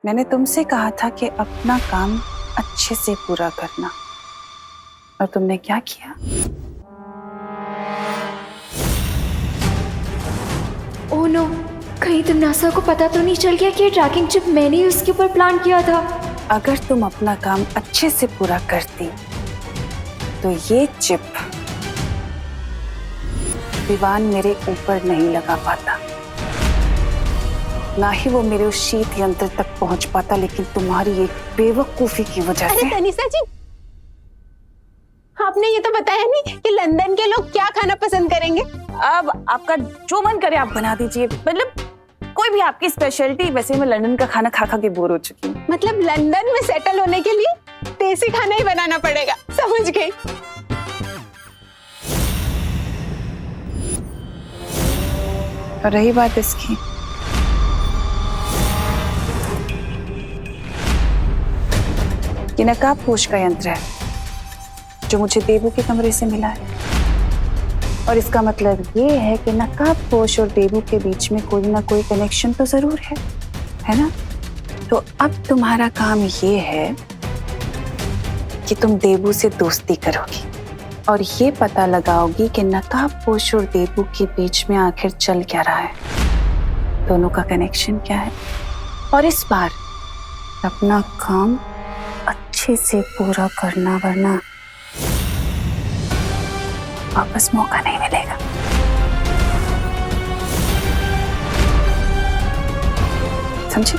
मैंने तुमसे कहा था कि अपना काम अच्छे से पूरा करना, और तुमने क्या किया? ओह नो, कहीं तिमनासा को पता तो नहीं चल गया कि ये ट्रैकिंग चिप मैंने ही उसके ऊपर प्लान किया था। अगर तुम अपना काम अच्छे से पूरा करती तो ये चिप दीवान मेरे ऊपर नहीं लगा पाता, ना ही वो मेरे उस शीत यंत्र तक पहुंच पाता, लेकिन तुम्हारी एक बेवकूफी की वजह से। अरे तनिषा जी, आपने ये तो बताया नहीं कि लंदन के लोग क्या खाना पसंद करेंगे। अब आपका जो मन करे आप बना दीजिए, मतलब कोई भी आपकी स्पेशलिटी। वैसे मैं लंदन का खाना खा खा के बोर हो चुकी हूँ। मतलब लंदन में सेटल होने के लिए देसी खाना ही बनाना पड़ेगा, समझ गई। और रही बात इसकी, ये नकाबपोश का यंत्र है जो मुझे देबू के कमरे से मिला है, और इसका मतलब ये है कि नकाबपोश और देबू के बीच में कोई ना कोई कनेक्शन तो जरूर है ना? तो अब तुम्हारा काम ये है कि तुम देबू से दोस्ती करोगी और ये पता लगाओगी कि नकाबपोश और देबू के बीच में आखिर चल क्या रहा है, दोनों का कनेक्शन क्या है, और इस बार अपना काम अच्छे से पूरा करना, वरना वापस मौका नहीं मिलेगा। समझे?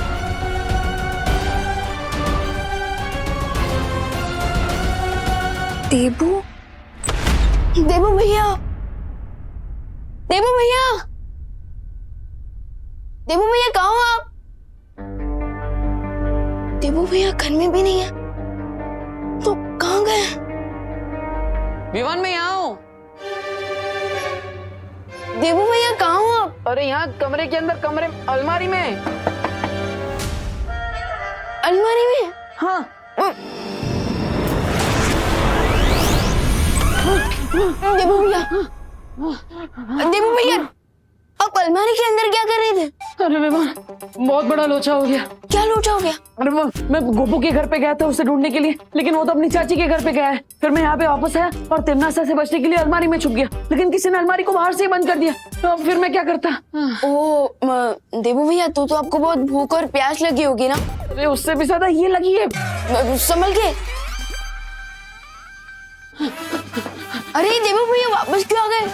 देबू, देबू भैया, देबू भैया, देबू भैया कहाँ हो आप? देबू भैया घर में भी नहीं है, तो कहाँ गए? विवान में यहाँ हूँ। देबू भैया कहाँ हो आप? अरे यहाँ कमरे के अंदर, कमरे अलमारी में। अलमारी में? हाँ। देबू भैया, देबू भैया, आप अलमारी के अंदर क्या कर रहे थे? अरे विवान, बहुत बड़ा लोचा हो गया। क्या लोचा हो गया? अरे मैं गोपू के घर पे गया था उसे ढूंढने के लिए, लेकिन वो तो अपनी चाची के घर पे गया है। फिर मैं यहाँ पे वापस आया और तिमनासा से बचने के लिए अलमारी में छुप गया, लेकिन किसी ने अलमारी को बाहर से ही बंद कर दिया। तो अब फिर मैं क्या करता? ओ देबू भैया, तो आपको बहुत भूख और प्यास लगी होगी ना? अरे उससे भी ज्यादा ये लगी है। संभल के। अरे देबू भैया वापस क्यों आ गए?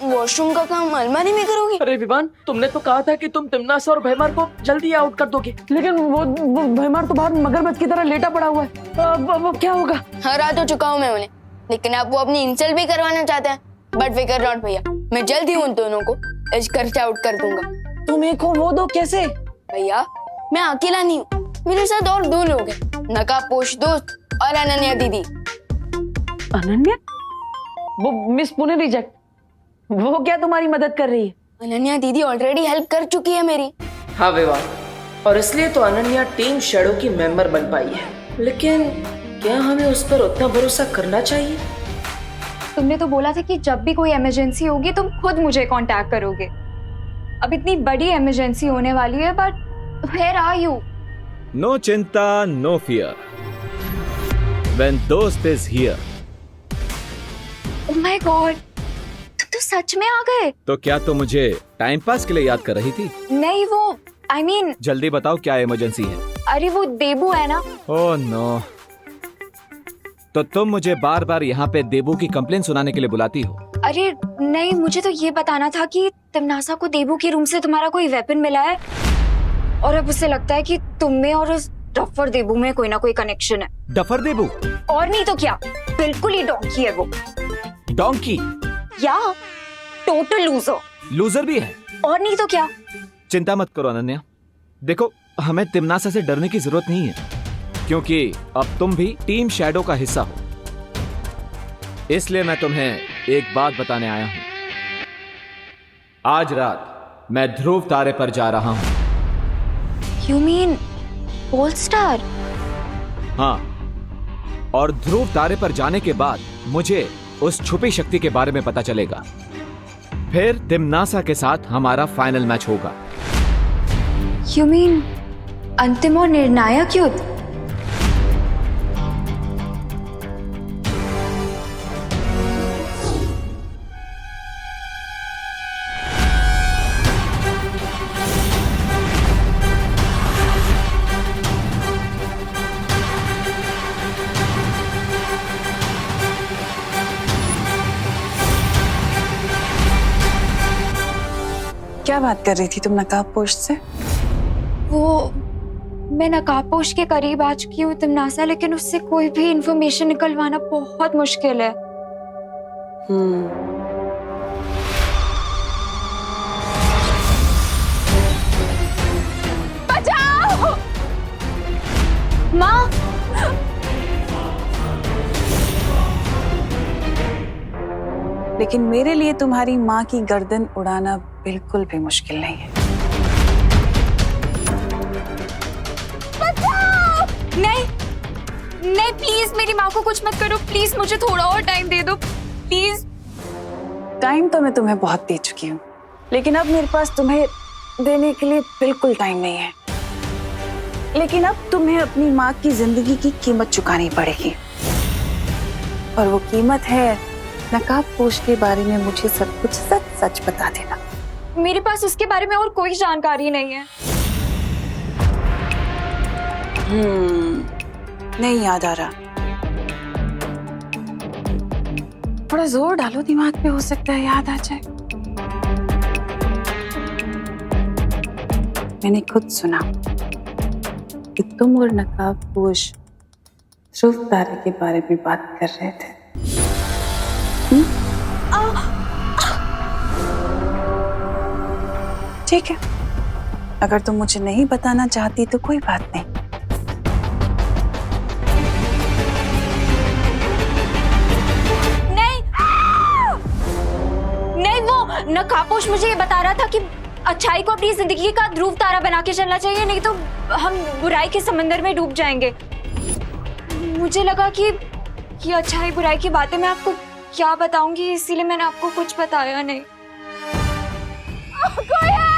वॉशरूम का काम अलमारी में करोगे? अरे विवान, तुमने तो कहा था कि तुम तिमनासा और भैमार को जल्दी आउट कर दोगे, लेकिन वो भैमार तो बाहर मगरमच्छ की तरह लेटा पड़ा हुआ है। अब क्या होगा? हरा तो चुका हूँ मैं उन्हें, लेकिन आप वो अपनी इंसल्ट भी करवाना चाहते हैं। बट फिकर नॉट भैया, मैं जल्द ही उन दोनों को इस घर से आउट कर दूंगा। तुम एक हो वो दो कैसे? भैया मैं अकेला नहीं हूँ, मेरे साथ और 2 लोग हैं, नकाबपोश दोस्त और अनन्या दीदी। अनन्या? वो मिस पुणे रिजेक्ट, वो क्या तुम्हारी मदद कर रही है? अनन्या दीदी ऑलरेडी हेल्प कर चुकी है मेरी। हाँ विवाह, और इसलिए तो अनन्या टीम शैडो की मेंबर बन पाई है। लेकिन क्या हमें उस पर उतना भरोसा करना चाहिए? तुमने तो बोला था कि जब भी कोई इमरजेंसी होगी तुम खुद मुझे कांटेक्ट करोगे। अब इतनी बड़ी इमरजेंसी होने वाली है, but where are you? No चिंता, नो फियर, व्हेन दोस्त is here. Oh my god, तुम तो सच में आ गए। तो क्या तुम मुझे टाइम पास के लिए याद कर रही थी? नहीं, वो आई मीन जल्दी बताओ क्या इमरजेंसी है? अरे वो देबू है ना। ओह नो, तो तुम मुझे बार बार यहाँ पे देबू की कंप्लेन सुनाने के लिए बुलाती हो? अरे नहीं, मुझे तो ये बताना था कि तिमनासा को देबू के रूम से तुम्हारा कोई वेपन मिला है, और अब उसे लगता है कि तुम में और उस डफर देबू में कोई ना कोई कनेक्शन है। डफर देबू? और नहीं तो क्या, बिल्कुल ही डोंकी है वो। डोंकी? या टोटल लूजर। लूजर भी है? और नहीं तो क्या। चिंता मत करो अनन्या, देखो हमें तिमनासा से डरने की जरूरत नहीं है, क्योंकि अब तुम भी टीम शैडो का हिस्सा हो। इसलिए मैं तुम्हें एक बात बताने आया हूं। आज रात मैं ध्रुव तारे पर जा रहा हूं। You mean pole star? हाँ, और ध्रुव तारे पर जाने के बाद मुझे उस छुपी शक्ति के बारे में पता चलेगा। फिर तिमनासा के साथ हमारा फाइनल मैच होगा। यू मीन अंतिम और निर्णायक युद्ध? क्या बात कर रही थी तुम नकाबपोश से? वो मैं नकाबपोश के करीब आ चुकी हूँ तिमनासा, लेकिन उससे कोई भी इंफॉर्मेशन निकलवाना बहुत मुश्किल है। बचाओ! माँ! लेकिन मेरे लिए तुम्हारी माँ की गर्दन उड़ाना बिल्कुल भी मुश्किल नहीं है। नहीं नहीं, प्लीज मेरी माँ को कुछ मत करो, प्लीज मुझे थोड़ा और टाइम दे दो, प्लीज। टाइम तो मैं तुम्हें बहुत दे चुकी हूँ, लेकिन अब मेरे पास तुम्हें देने के लिए बिल्कुल टाइम नहीं है। लेकिन अब तुम्हें अपनी माँ की जिंदगी की कीमत चुकानी पड़ेगी, और वो कीमत है नकाबपोश के बारे में मुझे सब कुछ सच सच बता देना। मेरे पास उसके बारे में और कोई जानकारी नहीं है। नहीं याद आ रहा। थोड़ा जोर डालो दिमाग पे, हो सकता है याद आ जाए। मैंने खुद सुना कि तुम और नकाबपोश ध्रुव तारे के बारे में बात कर रहे थे। ठीक है, अगर तुम मुझे नहीं बताना चाहती तो कोई बात नहीं। नहीं, वो नकाबपोश मुझे ये बता रहा था कि अच्छाई को अपनी जिंदगी का ध्रुव तारा बना के चलना चाहिए, नहीं तो हम बुराई के समंदर में डूब जाएंगे। मुझे लगा कि अच्छाई बुराई की बातें मैं आपको क्या बताऊंगी, इसीलिए मैंने आपको कुछ बताया नहीं। कोई है?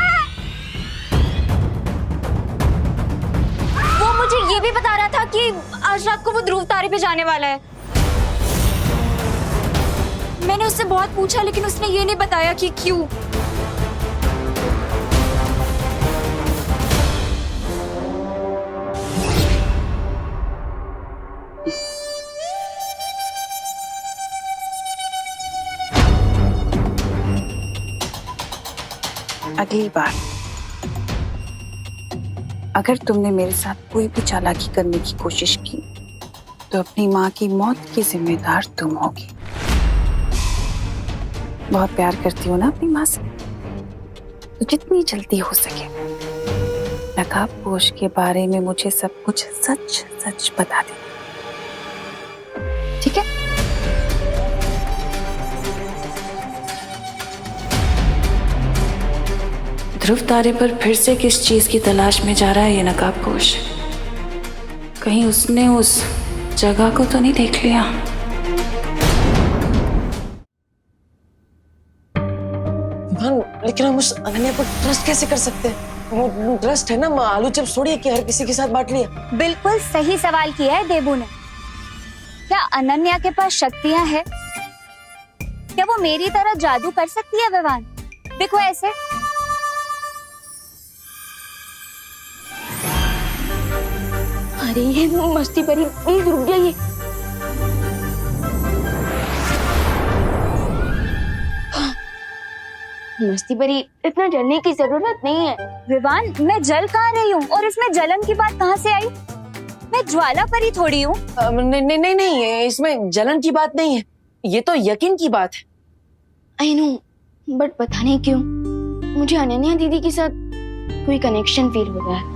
वो मुझे ये भी बता रहा था कि आज रात को वो ध्रुव तारे पे जाने वाला है। मैंने उससे बहुत पूछा, लेकिन उसने ये नहीं बताया कि क्यों। अगली बार अगर तुमने मेरे साथ कोई भी चालाकी करने की कोशिश की तो अपनी माँ की मौत की जिम्मेदार तुम होगी। बहुत प्यार करती हो ना अपनी माँ से, तो जितनी जल्दी हो सके नकाबपोश के बारे में मुझे सब कुछ सच सच बता दे, ठीक है? ध्रुव तारे पर फिर से किस चीज की तलाश में जा रहा है ये नकाबपोश? कहीं उसने उस जगह को तो नहीं देख लिया? लेकिन हम उस अनन्या पर ट्रस्ट कैसे कर सकते हैं? वो ट्रस्ट है ना, आलू चिप्स थोड़ी है कि हर किसी के साथ बांट लिया। बिल्कुल सही सवाल किया है देबू ने। क्या अनन्या के पास शक्तियां हैं? क्या वो मेरी तरह जादू कर सकती है विवान? देखो ऐसे। अरे ये मस्ती परी, प्लीज रुक जाइए। मस्ती परी, इतना जलने की जरूरत नहीं है। विवान, मैं जल कहाँ रही हूँ और इसमें जलन की बात कहाँ से आई? मैं ज्वाला परी थोड़ी हूँ। नहीं नहीं नहीं नहीं, इसमें जलन की बात नहीं है, ये तो यकीन की बात है। आई नो, बट पता नहीं क्यों मुझे अनन्या दीदी के साथ कोई कनेक्शन फील हो रहा है,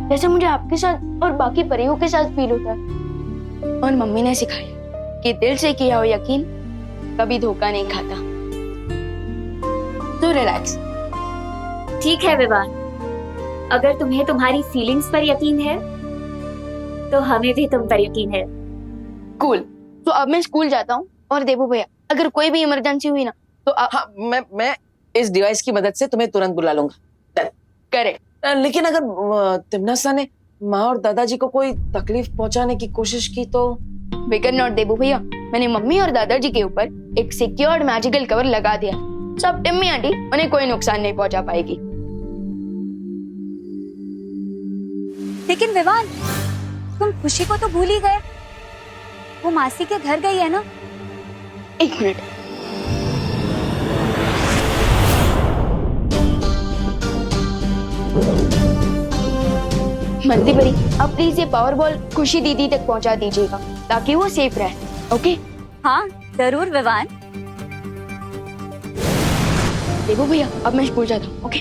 जैसे मुझे आपके साथ और बाकी परियों के साथ फील होता है। और मम्मी ने सिखाया कि दिल से किया हो यकीन कभी धोखा नहीं खाता। तो रिलैक्स। ठीक है विवान, अगर तुम्हें तुम्हारी फीलिंग्स पर यकीन है तो हमें भी तुम पर यकीन है। कूल। तो अब मैं स्कूल जाता हूँ, और देबू भैया अगर कोई भी इमरजेंसी हुई ना तो हाँ, मैं इस डिवाइस की मदद से तुम्हें तुरंत बुला लूंगा। करेक्ट। लेकिन अगर तिमनासा ने माँ और दादाजी को कोई तकलीफ पहुंचाने की कोशिश की तो? विकर नॉट देबू भैया, मैंने मम्मी और दादाजी के ऊपर एक सिक्योर्ड मैजिकल कवर लगा दिया। सब टिम्मी आंटी उन्हें कोई नुकसान नहीं पहुंचा पाएगी। लेकिन विवान, तुम खुशी को तो भूल ही गए। वो मासी के घर गई है ना? एक मिनट, मंदी बड़ी, अब प्लीज ये पावर बॉल खुशी दीदी तक पहुंचा दीजिएगा ताकि वो सेफ रहे। ओके? हाँ जरूर विवान। देखो भैया, अब मैं स्कूल जाता हूँ। ओके?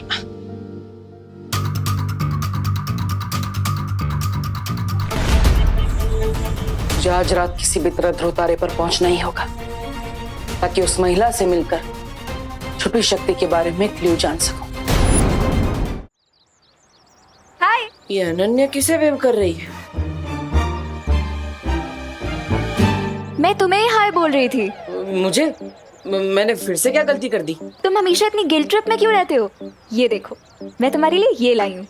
मुझे आज रात किसी भी तरह ध्रुव तारे पर पहुंचना ही होगा ताकि उस महिला से मिलकर छुपी शक्ति के बारे में क्लू जान सकूं। हाय। ये अनन्या किसे वेव कर रही है? मैं तुम्हें ही हाय बोल रही थी। मुझे? मैंने फिर से क्या गलती कर दी? तुम हमेशा इतनी गिल्ट ट्रिप में क्यों रहते हो? ये देखो, मैं तुम्हारे लिए ये लाई हूँ।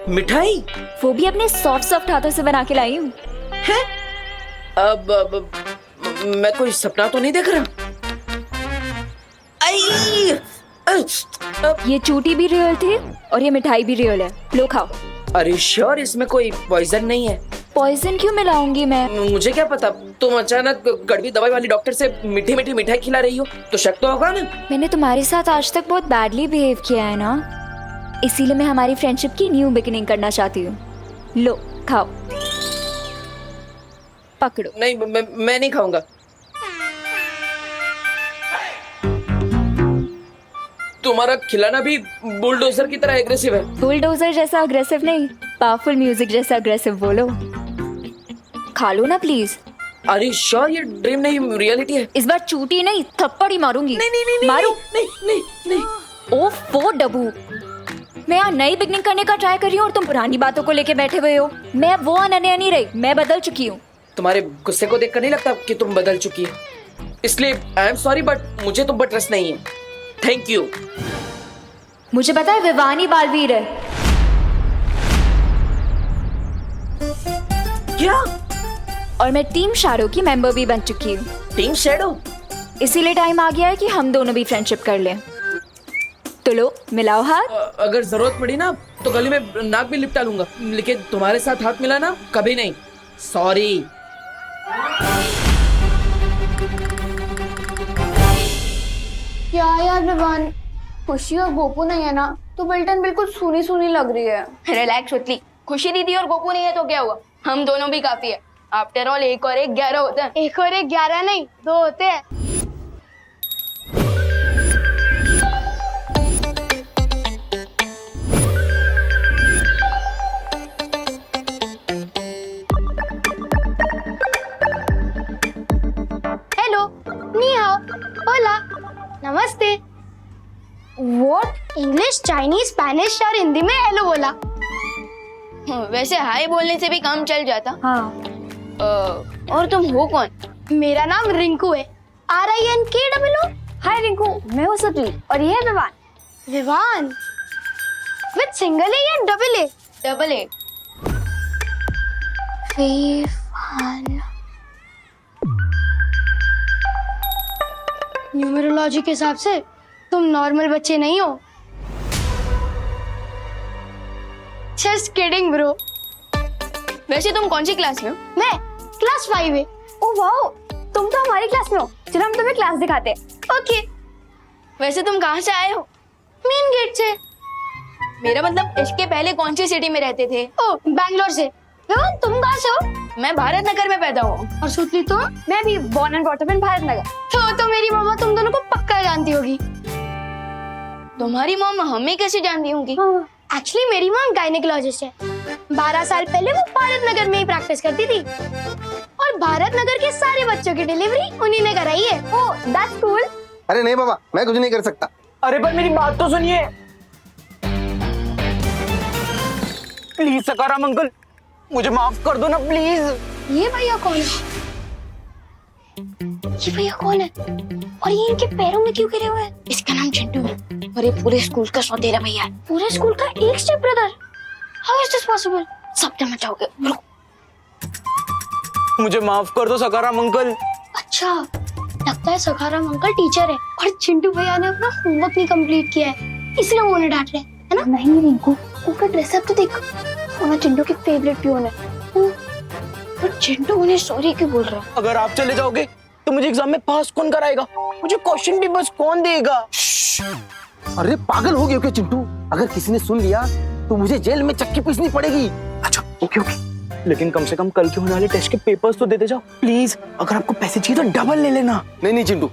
मिठाई? वो भी अपने सॉफ्ट सॉफ्ट हाथों से बना के लाई हूँ। अब मैं कोई सपना तो नहीं देख रहा? आई! ये चूटी भी रियल थी और ये मिठाई भी रियल है। लो खाओ। अरे श्योर इसमें कोई पॉइजन नहीं है? पॉइजन क्यों मिलाऊंगी मैं? मुझे क्या पता, तुम अचानक कड़वी दवाई वाली डॉक्टर से मीठी मीठी मिठाई खिला रही हो तो शक तो होगा ना? मैंने तुम्हारे साथ आज तक बहुत बैडली बिहेव किया है ना, इसीलिए मैं हमारी फ्रेंडशिप की न्यू बिगिनिंग करना चाहती हूँ। लो खाओ, पकड़ो। नहीं, मैं नहीं खाऊंगा। तुम्हारा खिलाना भी बुलडोजर की तरह एग्रेसिव है। बुलडोजर जैसा अग्रेसिव नहीं, पावरफुल म्यूजिक जैसा अग्रेसिव बोलो। खा लो ना प्लीज। अरे श्योर ये ड्रीम नहीं रियलिटी है? इस बार चूटी नहीं, थप्पड़ ही मारूंगी। नहीं मारू। नहीं। ओफो डब्बू, मैं यहाँ नई बिगनिंग करने का ट्राई कर रही हूँ और तुम पुरानी बातों को लेके बैठे हुए हो। मैं अब वो अनन्या नहीं रही, मैं बदल चुकी हूँ। तुम्हारे गुस्से को देखकर नहीं लगता कि तुम बदल चुकी है, इसलिए आई एम सॉरी बट मुझे तुम पर ट्रस्ट नहीं है। Thank you. मुझे पता है विवानी बालवीर है। क्या? और मैं टीम शैडो की मेंबर भी बन चुकी हूँ। Team shadow? इसीलिए टाइम आ गया है कि हम दोनों भी फ्रेंडशिप कर लें। तो लो मिलाओ हाथ। अगर जरूरत पड़ी ना तो गली में नाक भी लिपटा लूंगा, लेकिन तुम्हारे साथ हाथ मिलाना कभी नहीं। सॉरी। क्या यार विवान, खुशी और गोपू नहीं है ना तो बिल्टन बिल्कुल सूनी सूनी लग रही है। रिलैक्स उतली, खुशी दीदी और गोपू नहीं है तो क्या हुआ, हम दोनों भी काफी है। आफ्टर ऑल 1 और 1 11 होते हैं। 1 और 1 11 नहीं, 2 होते हैं। हेलो, नी हाओ, होला, नमस्ते। व्हाट? इंग्लिश, चाइनीज, स्पेनिश और हिंदी में हेलो बोला। वैसे हाय बोलने से भी काम चल जाता। हाँ। और तुम हो कौन? मेरा नाम रिंकू है, RINKOO। हाय रिंकू, मैं हूँ सटली और ये है Vivaan. Vivaan with single A या double A? Double A. Vivaan numerology के हिसाब से तुम नॉर्मल बच्चे नहीं हो। Just kidding bro. वैसे तुम कौन सी क्लास में हो? मैं क्लास 5 है। ओह वाओ, तुम तो हमारी क्लास में हो। चलो हम तुम्हें क्लास दिखाते हैं। ओके। वैसे तुम कहाँ से आए हो? मेन गेट से। मेरा मतलब इसके पहले कौन सी सिटी में रहते थे? ओह, बैंगलोर से। तुम कहाँ से हो? मैं भारत नगर में पैदा हुआ। और सुतली तुम? मैं भी born and brought up in Bharat Nagar. तो मेरी मम्मा तुम दोनों को पक्का जानती होगी। तुम्हारी मम्मा हमें कैसे जानती होंगी? एक्चुअली मेरी मॉम गायनेकोलॉजिस्ट है। 12 साल पहले वो भारत नगर में ही प्रैक्टिस करती थी और भारत नगर के सारे बच्चों की डिलीवरी उन्हीं ने कराई है। ओह, दैट्स कूल। अरे नहीं बाबा, मैं कुछ नहीं कर सकता। अरे पर मेरी बात तो सुनिए प्लीज। सकाराम अंकल, मुझे माफ कर दो ना प्लीज। ये भैया कौन है? ये भैया कौन है और ये इनके पैरों में क्यों गिरे हुए हैं? इसका नाम चिंटू है और ये पूरे स्कूल का सौतेला भैया है। पूरे स्कूल का एक step brother? How is this possible? सब डर मचाओगे। रुक। मुझे माफ कर दो सकाराम अंकल। अच्छा, लगता है सखाराम अंकल टीचर है और चिंटू भैया ने अपना होमवर्क नहीं कंप्लीट किया है, इसलिए वो उन्हें डांट रहे हैं, है ना? नहीं रिंकू, उनका ड्रेसअप तो देख, वो चिंटू के फेवरेट पियोन है। और चिंटू उन्हें सॉरी क्यों बोल रहा है? अगर आप चले जाओगे तो मुझे एग्जाम में पास कौन कराएगा? मुझे क्वेश्चन पेपर्स कौन देगा? अरे पागल हो गए हो क्या चिंटू? अगर किसी ने सुन लिया तो मुझे जेल में चक्की पीसनी पड़ेगी। अच्छा ओके ओके, लेकिन कम से कम कल के होने वाले टेस्ट के पेपर्स तो देते जाओ प्लीज। अगर आपको पैसे चाहिए तो डबल ले लेना। नहीं नहीं चिंटू,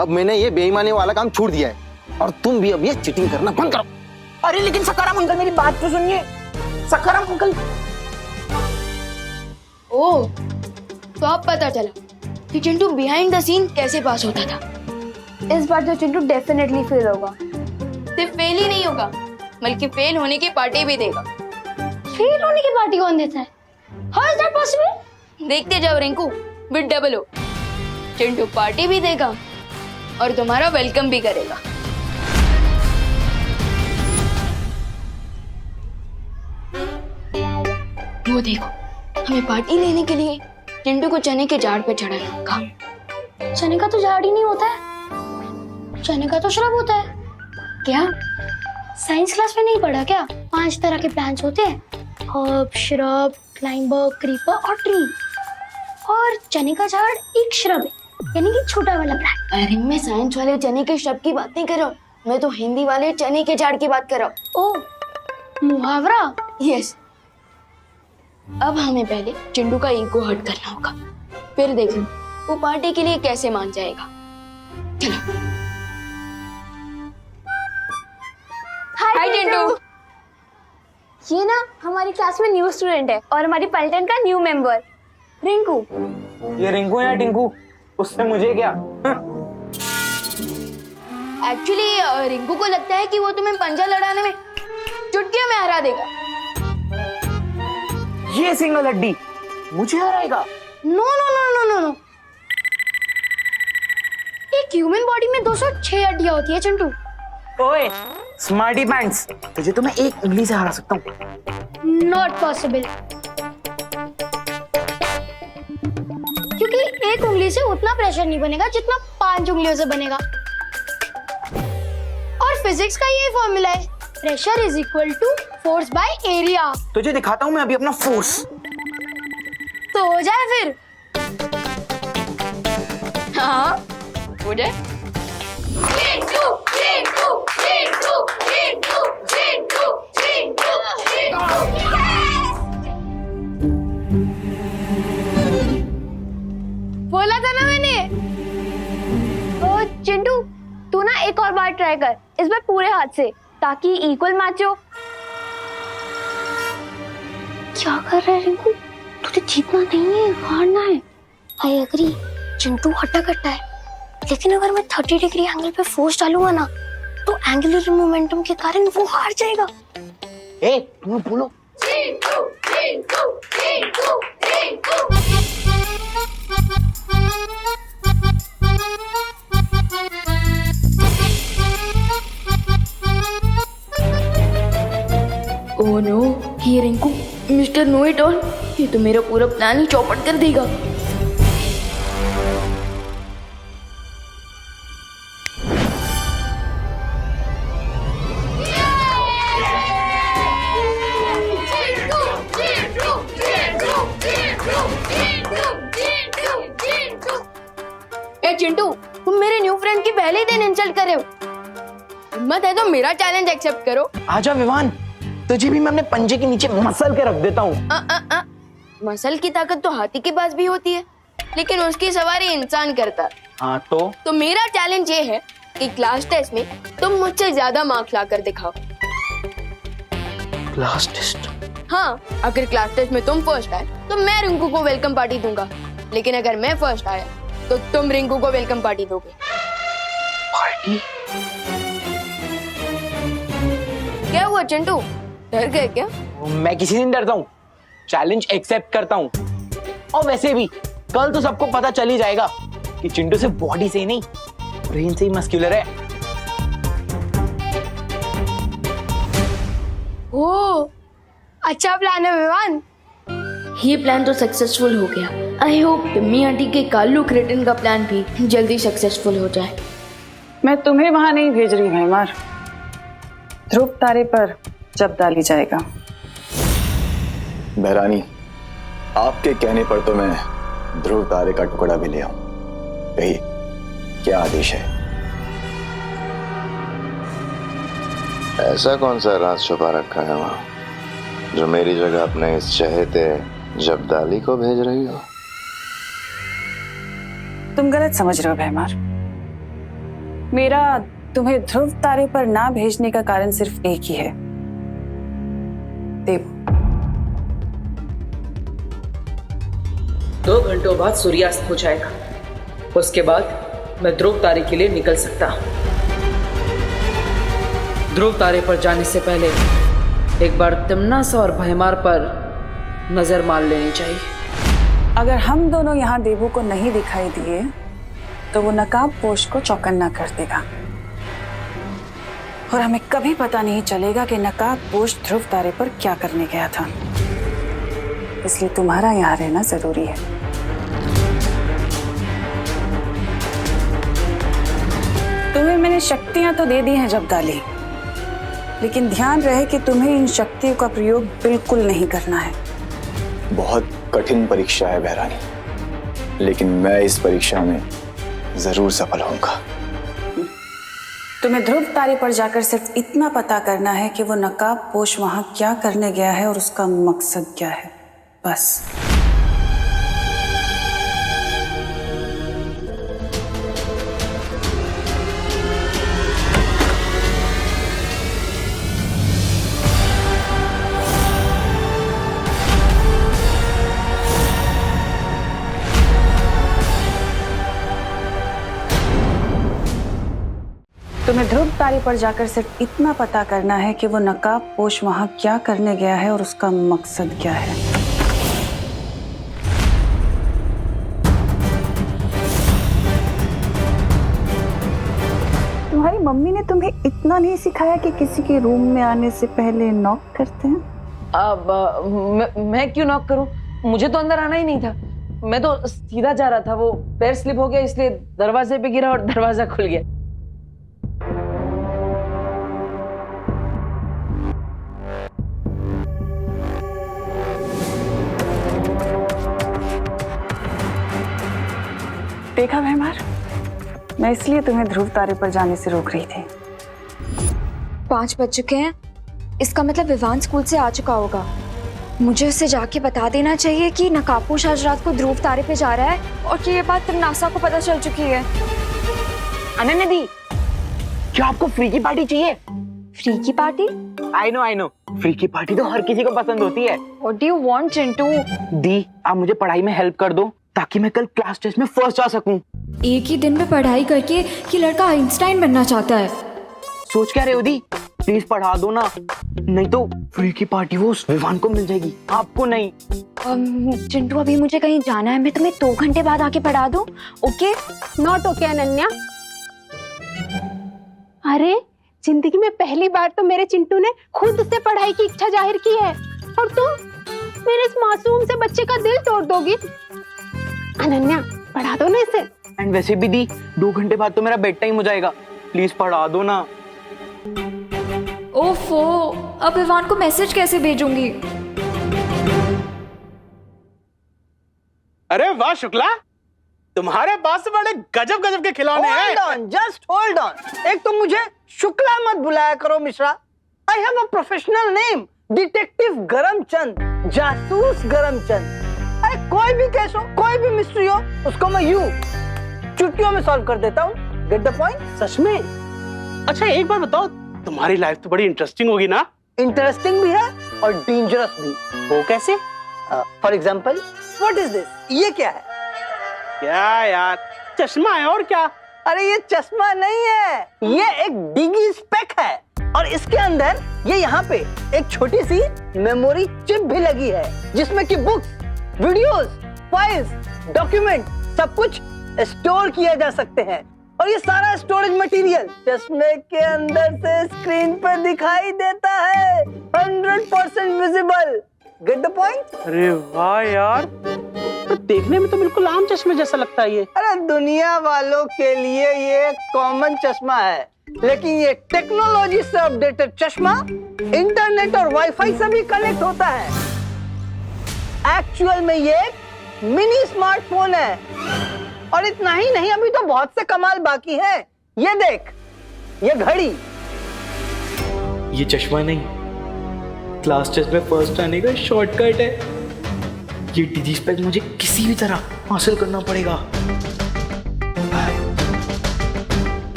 अब मैंने ये बेईमानी वाला काम छोड़ दिया है और तुम भी अब ये चीटिंग करना बंद करो। अरे लेकिन सकाराम अंकल मेरी बात तो सुनिए। सकाराम अंकल। ओह, तो अब पता चला कि चिंटू बिहाइंड द सीन कैसे पास होता था। इस बार तो चिंटू डेफिनेटली फेल होगा। सिर्फ फेल ही नहीं होगा बल्कि फेल होने की पार्टी भी देगा। फेल होने की पार्टी कौन देता है? How is that possible? देखते जाओ Rinku, with double O. Chintu party भी देगा और तुम्हारा वेलकम भी करेगा। वो देखो, हमें पार्टी लेने के लिए चिंटू को चने के झाड़ पे चढ़ाना होगा। चने का तो झाड़ ही नहीं होता है, चने का तो श्रब होता है। क्या साइंस क्लास में नहीं पढ़ा क्या? 5 तरह के प्लांट्स होते हैं, हर्ब, श्रब, क्लाइंबर, क्रीपर और ट्री। और चने का झाड़ एक श्रब है, यानी कि छोटा वाला प्लांट। अरे मैं साइंस वाले चने के श्रब की बात नहीं कर रहा हूँ, मैं तो हिंदी वाले चने के झाड़ की बात कर रहा हूँ। ओह, मुहावरा? यस। अब हमें पहले चिंटू का ईगो हर्ट करना होगा, फिर देखना वो पार्टी के लिए कैसे मान जाएगा। चलो। हाय चिंटू। ये ना हमारी क्लास में न्यू स्टूडेंट है और हमारी पलटन का न्यू मेंबर रिंकू। ये रिंकू या टिंकू, उससे मुझे क्या? एक्चुअली रिंकू को लगता है कि वो तुम्हें पंजा लड़ाने में चुटकियों में हरा देगा। ये सिंगल हड्डी मुझे हराएगा? No no no no no no, एक ह्यूमन बॉडी में 206 हड्डियां होती है चिंटू। ओए स्मार्टी पैंट्स, तुझे तो मैं एक उंगली से हरा सकता हूँ। नॉट पॉसिबल, क्योंकि एक उंगली से उतना प्रेशर नहीं बनेगा जितना 5 उंगलियों से बनेगा। और फिजिक्स का ये फॉर्मूला है, pressure is equal to force by area. तुझे दिखाता हूँ मैं अभी अपना फोर्स। तो हो जाए फिर। हाँ हो जाए। बोला था ना मैंने। ओ चिंटू, तू ना एक और बार ट्राई कर, इस बार पूरे हाथ से, ताकि इक्वल मैच हो। क्या कर रहा है रिंकू? तुझे जीतना नहीं है, हारना है। आई एग्री, चिंटू हट्टा कट्टा है, लेकिन अगर मैं 30 डिग्री एंगल पे फोर्स डालूंगा ना तो एंगुलर मोमेंटम के कारण वो हार जाएगा। ए तुम बोलो। ओह नो, ये Rinku mister know it all, ये तो मेरा पूरा प्लान ही चौपट कर देगा। ए चिंटू, तुम मेरे न्यू फ्रेंड की पहले ही दिन इंसल्ट कर रहे हो। हिम्मत है तो मेरा चैलेंज एक्सेप्ट करो। आजा विवान, तुझे भी मैं अपने पंजे के नीचे मसल के रख देता हूँ। मसल की ताकत तो हाथी के पास भी होती है, लेकिन उसकी सवारी इंसान करता है। हाँ तो मेरा चैलेंज ये है कि क्लास टेस्ट में तुम मुझसे ज्यादा मार्क्स लाकर दिखाओ। Class test? हाँ, अगर क्लास टेस्ट में तुम फर्स्ट आए तो मैं रिंकू को वेलकम पार्टी दूंगा, लेकिन अगर मैं फर्स्ट आया तो तुम रिंकू को वेलकम पार्टी दोगे। पार्टी? क्या हुआ चिंटू, डर गए क्या? मैं किसी दिन डरता हूँ, चैलेंज एक्सेप्ट करता हूँ। और वैसे भी कल तो सबको पता चल ही जाएगा कि चिंटू से बॉडी से ही नहीं, ब्रेन से ही मस्कुलर है। ओ, अच्छा प्लान है विवान। ये प्लान तो सक्सेसफुल हो गया। आई होप टिम्मी आंटी के कालू क्रेटन का प्लान भी जल्दी सक्सेसफुल हो जाए। मैं तुम्हें वहां नहीं भेज रही भैमार, ध्रुव तारे पर जब डाली जाएगा। बहरानी, आपके कहने पर तो मैं ध्रुव तारे का टुकड़ा भी ले आऊं। कही क्या आदेश है? ऐसा कौन सा राज छुपा रखा है वहां, जो मेरी जगह अपने इस चहेते जब्दाली को भेज रही हो? तुम गलत समझ रहे हो भैमार। मेरा तुम्हें ध्रुव तारे पर ना भेजने का कारण सिर्फ एक ही है, देव। 2 घंटों बाद सूर्यास्त हो जाएगा, उसके बाद मैं ध्रुव तारे के लिए निकल सकता हूं। ध्रुव तारे पर जाने से पहले एक बार तिम्नासा और भैमार पर नजर मार लेनी चाहिए। अगर हम दोनों यहाँ देवू को नहीं दिखाई दिए तो वो नकाब पोश को चौकन्ना कर देगा और हमें कभी पता नहीं चलेगा कि नकाब पोश ध्रुव तारे पर क्या करने गया था। इसलिए तुम्हारा यहाँ रहना जरूरी है। तुम्हें मैंने शक्तियां तो दे दी हैं जब्दाली, लेकिन ध्यान रहे कि तुम्हें इन शक्तियों का प्रयोग बिल्कुल नहीं करना है। बहुत कठिन परीक्षा है बहरानी, लेकिन मैं इस परीक्षा में जरूर सफल होऊंगा। तुम्हें ध्रुव तारे पर जाकर सिर्फ इतना पता करना है कि वो नकाब पोश वहां क्या करने गया है और उसका मकसद क्या है, बस। तुम्हें ध्रुव तारे पर जाकर सिर्फ इतना पता करना है कि वो नकाब पोश वहां क्या करने गया है और उसका मकसद क्या है। तुम्हारी मम्मी ने तुम्हें इतना नहीं सिखाया कि किसी के रूम में आने से पहले नॉक करते हैं? अब मैं क्यों नॉक करूं? मुझे तो अंदर आना ही नहीं था। मैं तो सीधा जा रहा था, वो पैर स्लिप हो गया इसलिए दरवाजे पे गिरा और दरवाजा खुल गया। देखा भैमार, मैं इसलिए तुम्हें ध्रुव तारे पर जाने से रोक रही थी। 5 बज चुके हैं, इसका मतलब विवान स्कूल से आ चुका होगा। मुझे उसे जाके बता देना चाहिए कि नकाबपोश आज रात को ध्रुव तारे पे जा रहा है और कि ये बात तिम्नासा को पता चल चुकी है। अनन्या दी, क्या आपको फ्री की पार्टी चाहिए? फ्री की पार्टी? आई नो, फ्री की पार्टी तो हर किसी को पसंद होती है। What do you want, Chintu? दी, आप मुझे पढ़ाई में हेल्प कर दो ताकि मैं कल क्लास टेस्ट में फर्स्ट आ सकूं। एक ही दिन में पढ़ाई करके ये लड़का आइंस्टाइन बनना चाहता है। सोच क्या रहे हो दी? प्लीज पढ़ा दो ना, नहीं तो फ्री की पार्टी वो उस विवान को मिल जाएगी, आपको नहीं। चिंटू, अभी मुझे कहीं जाना है, मैं तुम्हें 2 घंटे बाद आके पढ़ा दूं? ओके? Not okay Ananya. अरे जिंदगी में पहली बार तो मेरे चिंटू ने खुद से पढ़ाई की इच्छा जाहिर की है और तुम मेरे इस मासूम से बच्चे का दिल तोड़ दोगी। अनन्या, पढ़ा दो ना इसे। एंड वैसे भी दी, 2 घंटे बाद तो मेरा बेड टाइम हो जाएगा, प्लीज पढ़ा दो ना। ओफो, अब विवान को मैसेज कैसे भेजूंगी? अरे वाह शुक्ला, तुम्हारे पास तो बड़े गजब गजब के खिलौने हैं। Just hold on. एक तो मुझे शुक्ला मत बुलाया करो Mishra. I have a professional name, detective Garamchand, जासूस गरमचंद। अरे कोई भी केस हो, कोई भी मिस्ट्री हो, उसको मैं यूं चुटकियों में सॉल्व कर देता हूँ। Get the point? सच में। अच्छा एक बार बताओ, तुम्हारी लाइफ तो बड़ी इंटरेस्टिंग होगी ना? इंटरेस्टिंग भी है और डेंजरस भी। वो कैसे? For example, what is this? ये क्या है? क्या यार, चश्मा है और क्या? अरे ये चश्मा नहीं है, ये एक डिगी स्पेक है और इसके अंदर ये यहाँ पे एक छोटी सी मेमोरी चिप भी लगी है जिसमें कि बुक्स, वीडियोस, फाइल्स, डॉक्यूमेंट सब कुछ स्टोर किए जा सकते हैं और ये सारा स्टोरेज मटेरियल चश्मे के अंदर से स्क्रीन पर दिखाई देता है, 100% विजिबल। Get the point? अरे वाह यार, तो देखने में तो बिल्कुल आम चश्मे जैसा लगता है ये। अरे दुनिया वालों के लिए ये कॉमन चश्मा है, लेकिन ये टेक्नोलॉजी से अपडेटेड चश्मा इंटरनेट और वाईफाई से भी कनेक्ट होता है। एक्चुअल में ये एक मिनी स्मार्टफोन है। और इतना ही नहीं, अभी तो बहुत से कमाल बाकी हैं। ये देख, ये घड़ी। ये चश्मा नहीं, क्लास टेस्ट में फर्स्ट आने का शॉर्टकट है। ये डिजी स्पेक मुझे किसी भी तरह हासिल करना पड़ेगा।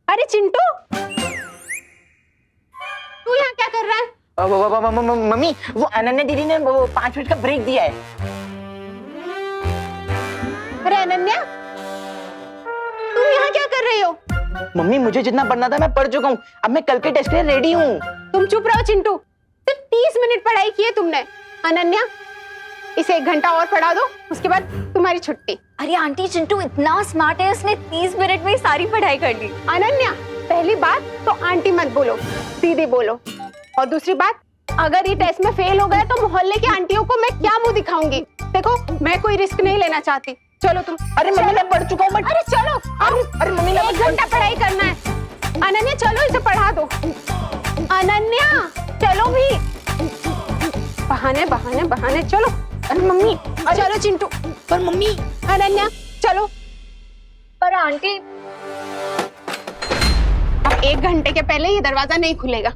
अरे चिंटू, तू यहाँ क्या कर रहा है? मम्मी, वो अनन्या दीदी ने वो 5 मिनट का ब्रेक दिया है। अरे अनन्या, तुम यहाँ क्या कर रही हो? मम्मी, मुझे जितना पढ़ना था मैं पढ़ चुका हूँ, अब मैं कल के टेस्ट के लिए रेडी हूँ। तुम चुप रहो चिंटू, सिर्फ 30 मिनट पढ़ाई की है तुमने। अनन्या, इसे 1 घंटा और पढ़ा दो, उसके बाद तुम्हारी छुट्टी। अरे आंटी, चिंटू इतना स्मार्ट है, उसने 30 मिनट में ही सारी पढ़ाई कर ली। अनन्या, पहली बात तो आंटी मत बोलो, दीदी बोलो। और दूसरी बात, अगर ये टेस्ट में फेल हो गए तो मोहल्ले की आंटियों को मैं क्या मुंह दिखाऊंगी? देखो, मैं कोई रिस्क नहीं लेना चाहती। चलो तुम। अरे मम्मी, मैं पढ़ चुका हूँ। अरे चलो, अरे मम्मी, 1 घंटा पढ़ाई करना है। अनन्या चलो, इसे पढ़ा दो। अनन्या चलो भी। बहाने बहाने बहाने, चलो। अरे मम्मी, चलो चिंटू। पर मम्मी। अनन्या चलो। पर आंटी, अब 1 घंटे के पहले ये दरवाजा नहीं खुलेगा।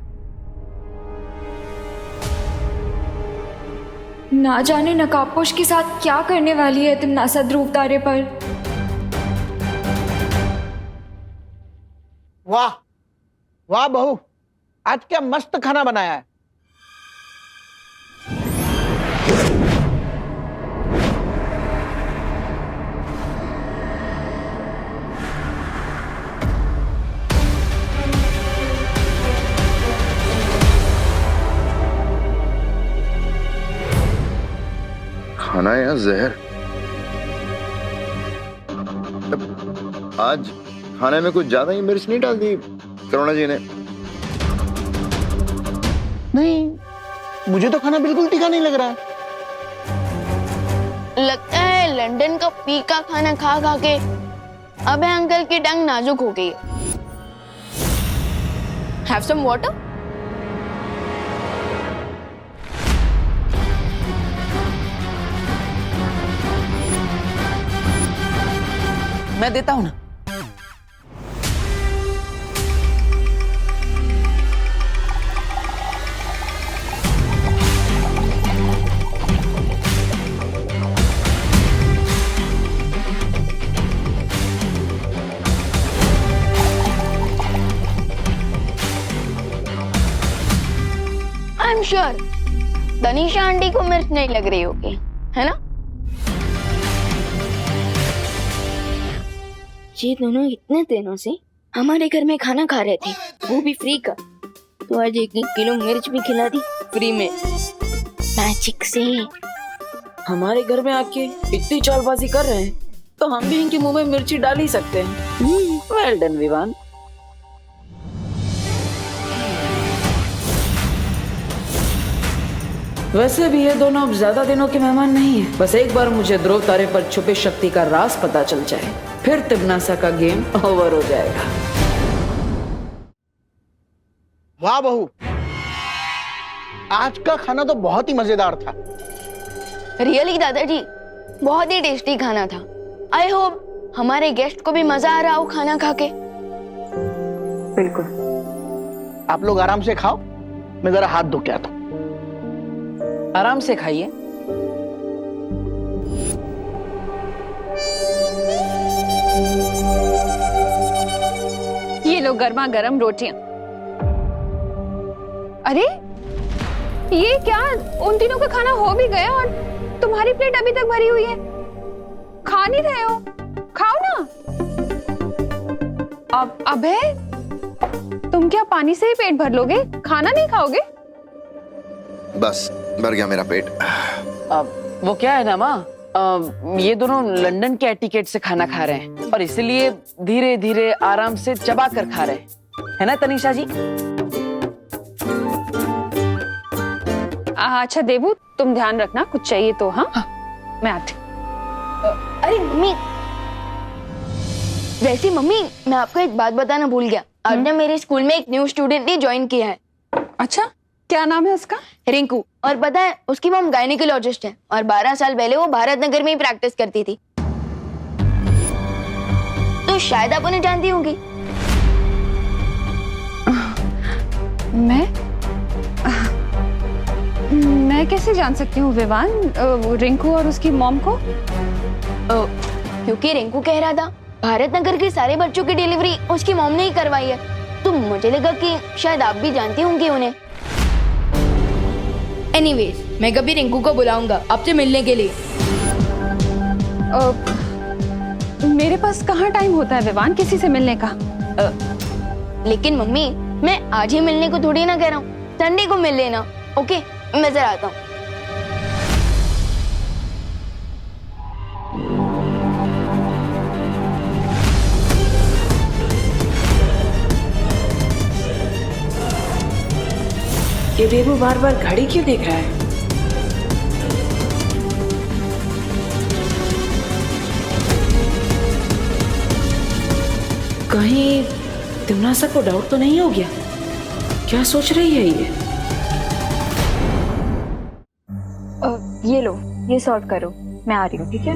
ना जाने नकाबपोश के साथ क्या करने वाली है तिमनासा ध्रुव तारे पर। वाह वाह बहू, आज क्या मस्त खाना बनाया है। खाना या जहर? आज खाने में कुछ ज्यादा ही मिर्च नहीं डाल दी करुणा जी ने? नहीं, मुझे तो खाना बिल्कुल तीखा नहीं लग रहा है। लगता है लंदन का फीका खाना खा खा के अब अंकल की टंग नाजुक हो गई है। Have some water? मैं देता हूँ ना। I'm sure तनीषा आंटी को मिर्च नहीं लग रही होगी, है ना? ये दोनों इतने दिनों से हमारे घर में खाना खा रहे थे, वो भी फ्री का। तो आज 1 किलो मिर्च भी खिला दी फ्री में, मैजिक से। हमारे घर में आके इतनी चालबाजी कर रहे हैं तो हम भी इनके मुंह में मिर्ची डाल ही सकते हैं। Well done Vivaan. वैसे भी ये दोनों अब ज्यादा दिनों के मेहमान नहीं है। बस एक बार मुझे ध्रुव तारे पर छुपे शक्ति का राज पता चल जाए, फिर तिमनासा का गेम ओवर हो जाएगा। वाह बहू, आज का खाना तो बहुत ही मजेदार था। रियली दादाजी, बहुत ही टेस्टी खाना था। आई होप हमारे गेस्ट को भी मजा आ रहा हो खाना खा के। बिल्कुल। आप लोग आराम से खाओ, मैं जरा हाथ धो के आता हूं। आराम से खाइए। ये लो गर्मा गर्म रोटियां। अरे ये क्या, उन तीनों का खाना हो भी गया और तुम्हारी प्लेट अभी तक भरी हुई है? खा नहीं रहे हो? खाओ ना। अब अबे, तुम क्या पानी से ही पेट भर लोगे? खाना नहीं खाओगे? बस भर गया मेरा पेट। वो क्या है ना माँ, ये दोनों लंदन के एटिकेट से खाना खा रहे हैं और इसलिए धीरे धीरे आराम से चबा कर खा रहे हैं, है ना तनीषा जी? अच्छा देबू, तुम ध्यान रखना, कुछ चाहिए तो। हाँ, मैं आती। अरे मम्मी, वैसे मम्मी मैं आपको एक बात बताना भूल गया। आज ना मेरे स्कूल में एक न्यू स्टूडेंट ने ज्वाइन किया है। अच्छा, क्या नाम है उसका? रिंकू। और पता है उसकी मॉम गायनेकोलॉजिस्ट है और 12 साल पहले वो भारत नगर में ही प्रैक्टिस करती थी। तो शायद आप उन्हें जानती होंगी। मैं कैसे जान सकती हूँ विवान, रिंकू और उसकी मॉम को? क्योंकि रिंकू कह रहा था भारत नगर के सारे बच्चों की डिलीवरी उसकी मॉम ने ही करवाई है, तो मुझे लगा कि शायद आप भी जानती होंगी उन्हें। एनीवेज, मैं कभी रिंकू को बुलाऊंगा आपसे मिलने के लिए। मेरे पास कहाँ टाइम होता है विवान किसी से मिलने का? लेकिन मम्मी, मैं आज ही मिलने को थोड़ी ना कह रहा हूँ, संडे को मिल लेना। ओके, मैं जरा आता हूँ। ये देबू बार बार घड़ी क्यों देख रहा है? कहीं तिमनासा को डाउट तो नहीं हो गया? क्या सोच रही है ये? ये लो, ये सॉर्ट करो, मैं आ रही हूँ, ठीक है?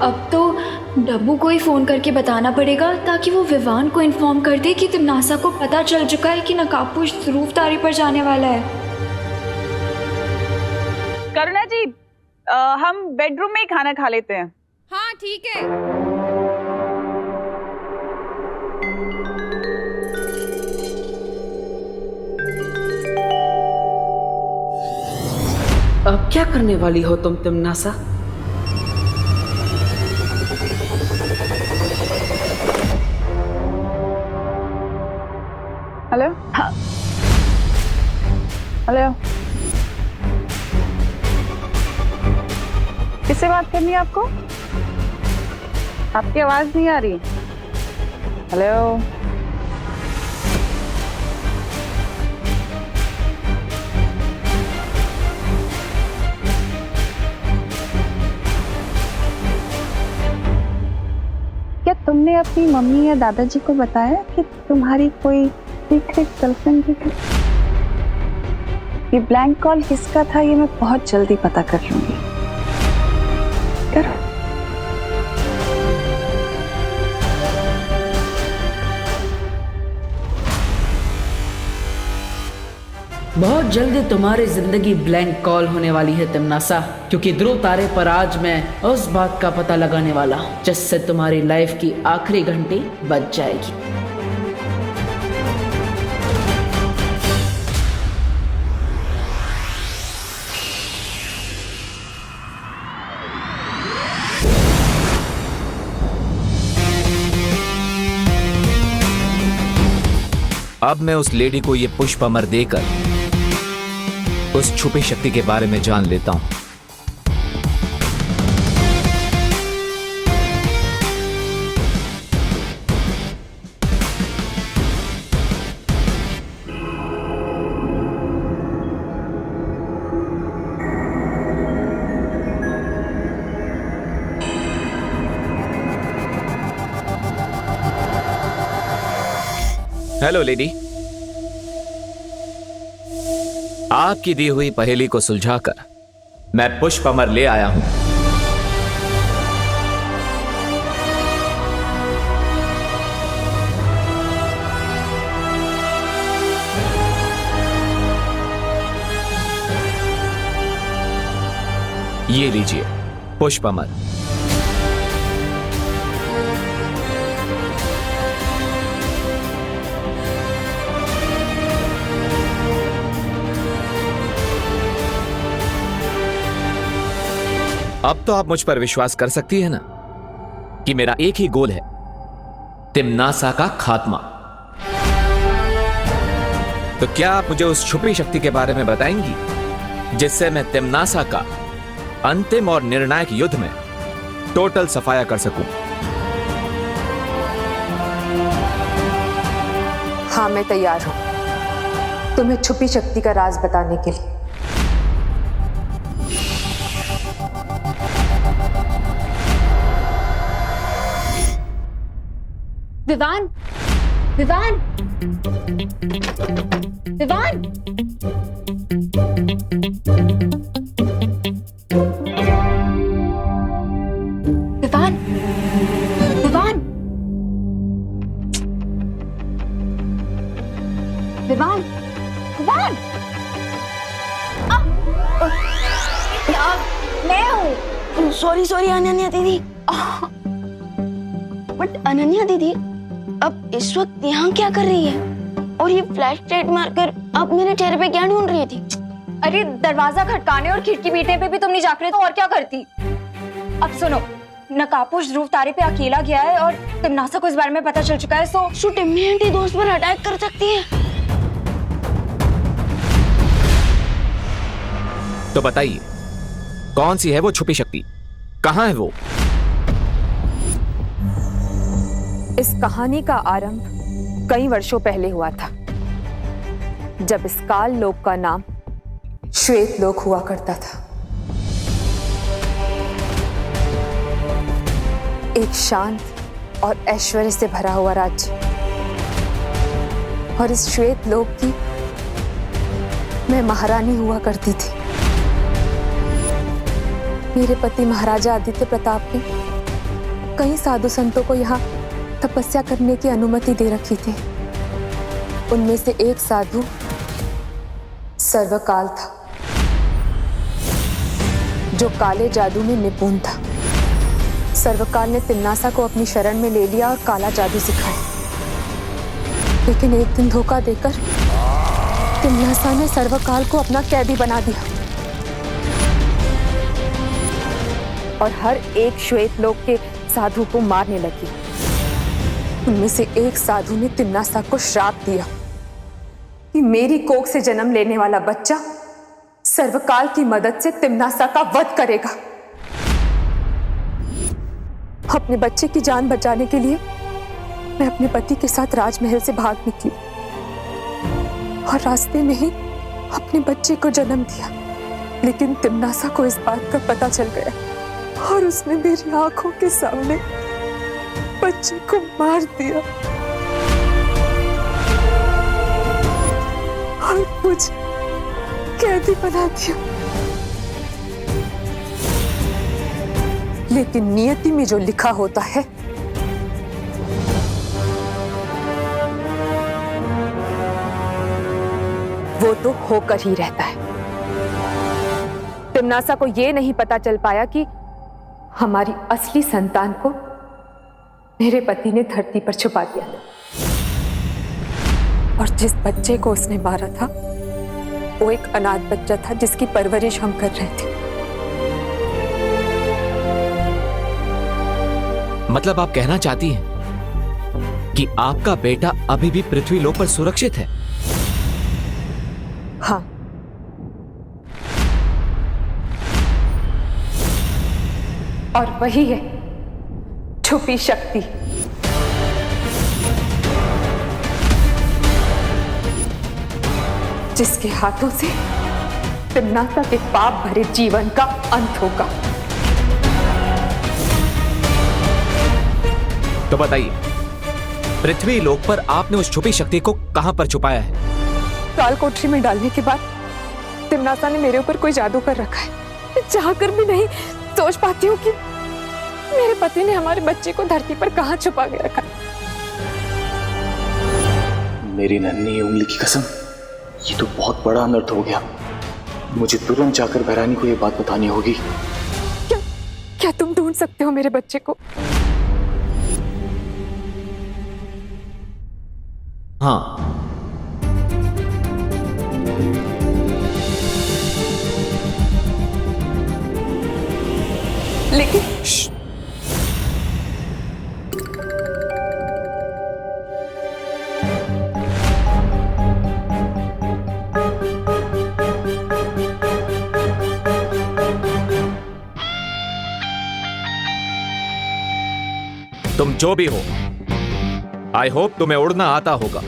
अब तो डब्बू को ही फोन करके बताना पड़ेगा ताकि वो विवान को इन्फॉर्म कर दे कि तिमनासा को पता चल चुका है कि नकाबपोश ध्रुवतारे पर जाने वाला है। करुणा जी, हम बेडरूम में ही खाना खा लेते हैं। हाँ ठीक है। अब क्या करने वाली हो तुम तिमनासा? हेलो? हाँ, हेलो, किससे बात करनी है आपको? आपकी आवाज नहीं आ रही। हेलो? क्या तुमने अपनी मम्मी या दादाजी को बताया कि तुम्हारी कोई सीक्रेट गर्लफ्रेंड भी थी? ये ब्लैंक कॉल किसका था ये मैं बहुत जल्दी पता कर लूंगी। करो। बहुत जल्दी तुम्हारी जिंदगी ब्लैंक कॉल होने वाली है तिमनासा, क्योंकि ध्रुव तारे पर आज मैं उस बात का पता लगाने वाला हूँ जिससे तुम्हारी लाइफ की आखिरी घंटी बज जाएगी। अब मैं उस लेडी को ये पुष्प अमर देकर उस छुपी शक्ति के बारे में जान लेता हूं। हेलो लेडी, आपकी दी हुई पहेली को सुलझाकर मैं पुष्प अमर ले आया हूं। ये लीजिए पुष्प अमर। अब तो आप मुझ पर विश्वास कर सकती है ना कि मेरा एक ही गोल है, तिमनासा का खात्मा। तो क्या आप मुझे उस छुपी शक्ति के बारे में बताएंगी जिससे मैं तिम्नासा का अंतिम और निर्णायक युद्ध में टोटल सफाया कर सकूं? हाँ, मैं तैयार हूं तुम्हें छुपी शक्ति का राज बताने के लिए। विवान, विवान, विवान, विवान, विवान, विवान, विवान, मैं हूँ। सॉरी सॉरी अनन्या दीदी। बट अनन्या दीदी अब इस वक्त यहाँ क्या कर रही है? और ये फ्लैश लाइट मारकर अब मेरे चेहरे पे क्या ढूंढ रही थी? अरे दरवाजा खटकाने और खिड़की पीटने पे भी तुम नहीं जाग रहे तो और क्या करती? अब सुनो, नकाबपोश ध्रुव तारे पे अकेला गया है और तिम्नासा को इस बारे में पता चल चुका है। सो टिम्मी आंटी दोस्त पर अटैक कर सकती है। तो बताइए, कौन सी है वो छुपी शक्ति? कहां है वो? इस कहानी का आरंभ कई वर्षों पहले हुआ था, जब इस काल लोक का नाम श्वेत लोक हुआ करता था। एक शांत और ऐश्वर्य से भरा हुआ राज्य। और इस श्वेत लोक की मैं महारानी हुआ करती थी। मेरे पति महाराजा आदित्य प्रताप ने कई साधु संतों को यहाँ तपस्या करने की अनुमति दे रखी थी। उनमें से एक साधु सर्वकाल था, जो काले जादू में निपुण था। सर्वकाल ने तिम्नासा को अपनी शरण में ले लिया और काला जादू सिखाया। लेकिन एक दिन धोखा देकर तिम्नासा ने सर्वकाल को अपना कैदी बना दिया और हर एक श्वेत लोक के साधु को मारने लगी। उनमें से एक साधु ने तिम्नासा को श्राप दिया कि मेरी कोख से जन्म लेने वाला बच्चा सर्वकाल की मदद से तिम्नासा का वध करेगा। अपने बच्चे की जान बचाने के लिए मैं अपने पति के साथ राजमहल से भाग निकली और रास्ते में ही अपने बच्चे को जन्म दिया। लेकिन तिम्नासा को इस बात का पता चल गया और उसने मेरी आंखों के सामने बच्चे को मार दिया और मुझे कैदी बना दिया। लेकिन नियति में जो लिखा होता है वो तो होकर ही रहता है। तिम्नासा को यह नहीं पता चल पाया कि हमारी असली संतान को मेरे पति ने धरती पर छुपा दिया और जिस बच्चे को उसने मारा था वो एक अनाथ बच्चा था जिसकी परवरिश हम कर रहे थे। मतलब आप कहना चाहती हैं कि आपका बेटा अभी भी पृथ्वी लोक पर सुरक्षित है? हाँ, और वही है छुपी शक्ति। जिसके हाथों से तिम्नासा के पाप भरे जीवन का अंत होगा। तो बताइए, पृथ्वी लोक पर आपने उस छुपी शक्ति को कहां पर छुपाया है? काल कोठरी में डालने के बाद तिम्नासा ने मेरे ऊपर कोई जादू कर रखा है। मैं चाहकर भी नहीं सोच पाती हूँ कि मेरे पति ने हमारे बच्चे को धरती पर कहां छुपा के रखा। मेरी नन्ही उंगली की कसम, ये तो बहुत बड़ा अनर्थ हो गया। मुझे तुरंत जाकर भैरानी को ये बात बतानी होगी। क्या तुम ढूंढ सकते हो मेरे बच्चे को? हाँ, लेकिन जो भी हो, आई होप तुम्हें उड़ना आता होगा,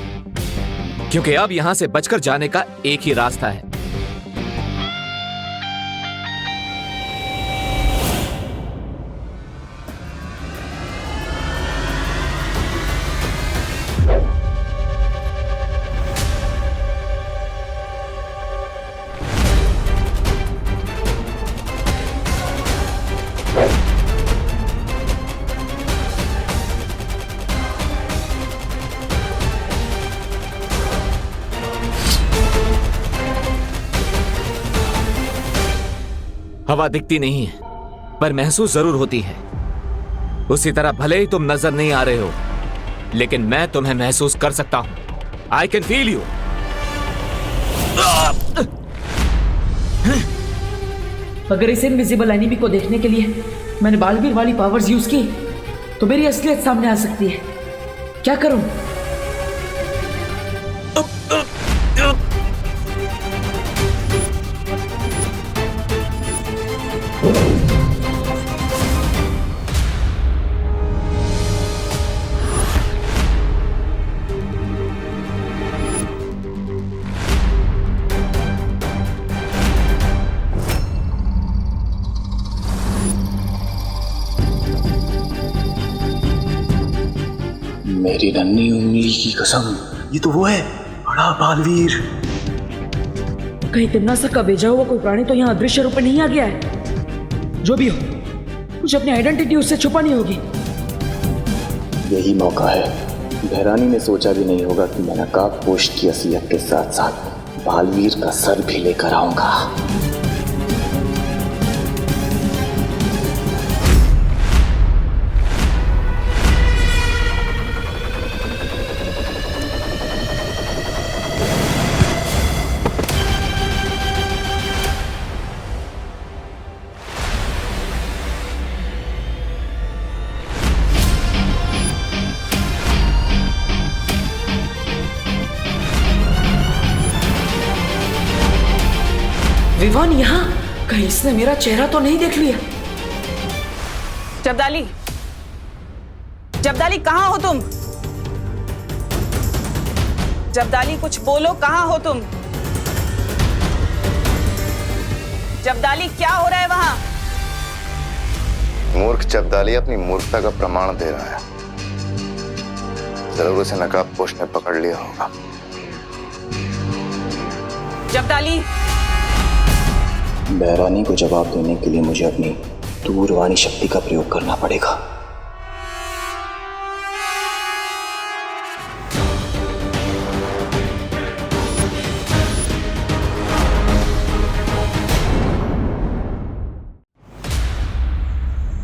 क्योंकि अब यहां से बचकर जाने का एक ही रास्ता है। हवा दिखती नहीं है, पर महसूस जरूर होती है। उसी तरह भले ही तुम नजर नहीं आ रहे हो, लेकिन मैं तुम्हें महसूस कर सकता हूं। I can feel you. अगर इस इनविजिबल एनिमी को देखने के लिए मैंने बालवीर वाली पावर्स यूज की, तो मेरी असलियत सामने आ सकती है। क्या करूं? मेरी नन्ही उंगली की कसम, ये तो वो है, बड़ा बालवीर। कहीं तिम्नासा का भेजा हुआ कोई प्राणी तो यहाँ अदृश्य रूप में नहीं आ गया है? जो भी हो, मुझे अपनी आइडेंटिटी उससे छुपानी होगी। यही मौका है। बहरानी ने सोचा भी नहीं होगा कि मैं नकाबपोश की असलियत के साथ साथ बालवीर का सर भी लेकर आऊंगा। विवान यहाँ? कहीं इसने मेरा चेहरा तो नहीं देख लिया? जब्दाली, जब्दाली कहाँ हो तुम? जब्दाली कुछ बोलो, कहाँ हो तुम? जब्दाली क्या हो रहा है वहां? मूर्ख जब्दाली अपनी मूर्खता का प्रमाण दे रहा है। जरूर उसे नकाबपोश ने पकड़ लिया होगा। जब्दाली, बहरानी को जवाब देने के लिए मुझे अपनी दूरवाणी शक्ति का प्रयोग करना पड़ेगा।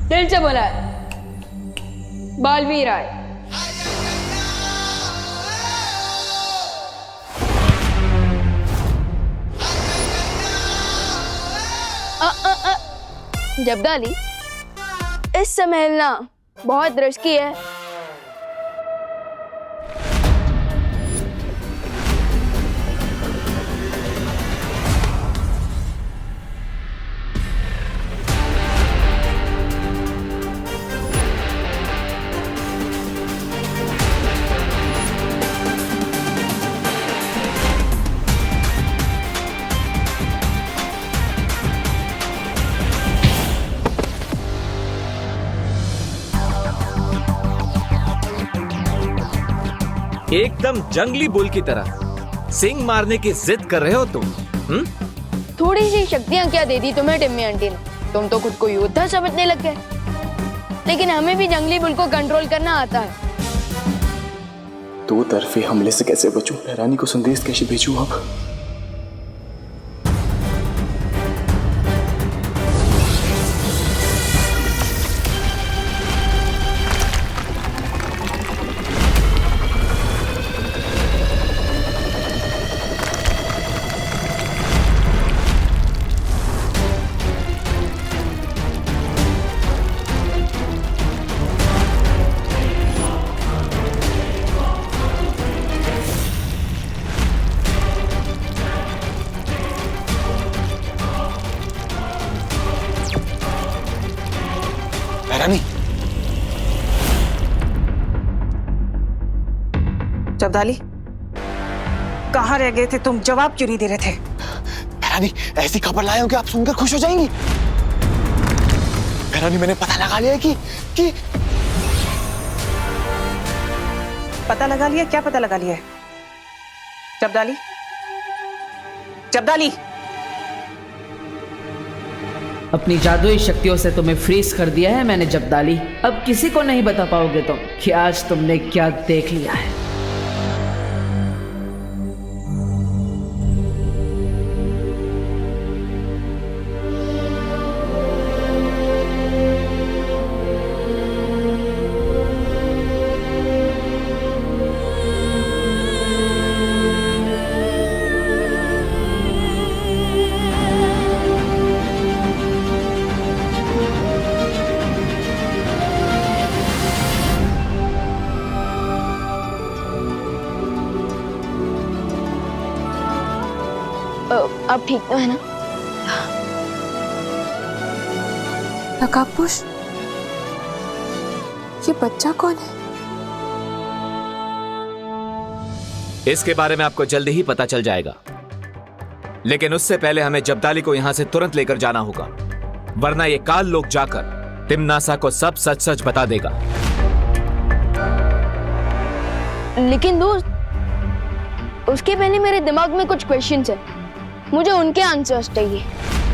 दिल से बोला है, बालवीर आए। जब्दाली, इस समय हिलना बहुत रिस्की है। एकदम जंगली बुल की तरह सिंग मारने की जिद कर रहे हो तुम? थोड़ी सी शक्तियां क्या दे दी तुम्हें टिम्मी आंटी ने? तुम तो खुद को योद्धा समझने लग गए। लेकिन हमें भी जंगली बुल को कंट्रोल करना आता है। दो तरफे हमले से कैसे बचूं? बहरानी को संदेश कैसे भेजूं अब? जब्दाली, कहाँ रह गए थे तुम? जवाब क्यों नहीं दे रहे थे? बहरानी, ऐसी खबर लाए हो कि आप सुनकर खुश हो जाएंगी। बहरानी, मैंने पता लगा लिया कि पता लगा लिया? क्या पता लगा लिया है? जब्दाली, जब्दाली, अपनी जादुई शक्तियों से तुम्हें फ्रीज कर दिया है मैंने जब्दाली। अब किसी को नहीं बता पाओगे तुम कि आज तुमने क्या देख लिया है। आप ठीक तो है ना? नकाबपोश, ये बच्चा कौन है? इसके बारे में आपको जल्दी ही पता चल जाएगा, लेकिन उससे पहले हमें जब्दाली को यहां से तुरंत लेकर जाना होगा, वरना ये काल लोग जाकर तिम्नासा को सब सच सच बता देगा। लेकिन दोस्त, उसके पहले मेरे दिमाग में कुछ क्वेश्चंस है, मुझे उनके आंसर्स चाहिए।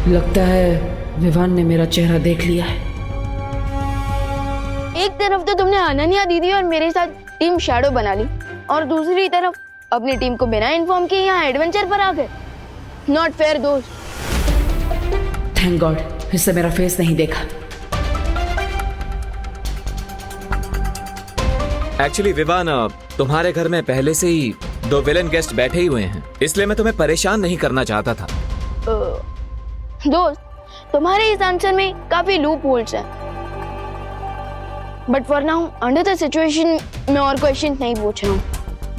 लगता है विवान ने मेरा चेहरा देख लिया है। एक तरफ तो तुमने अनन्या दीदी और मेरे साथ टीम शैडो बना ली, और दूसरी तरफ अपनी टीम को बिना इन्फॉर्म किए यहाँ एडवेंचर पर आ गए। नॉट फेयर दोस्त। थैंक गॉड इससे मेरा फेस नहीं देखा। एक्चुअली विवान, तुम्हारे घर में पहले से ही 2 विलेन गेस्ट बैठे ही हुए हैं, इसलिए मैं तुम्हें परेशान नहीं करना चाहता था। दोस्त, तुम्हारे इस आंसर में काफी लूप होल्स हैं, but for now under the situation मैं और क्वेश्चन नहीं पूछ रहा हूँ।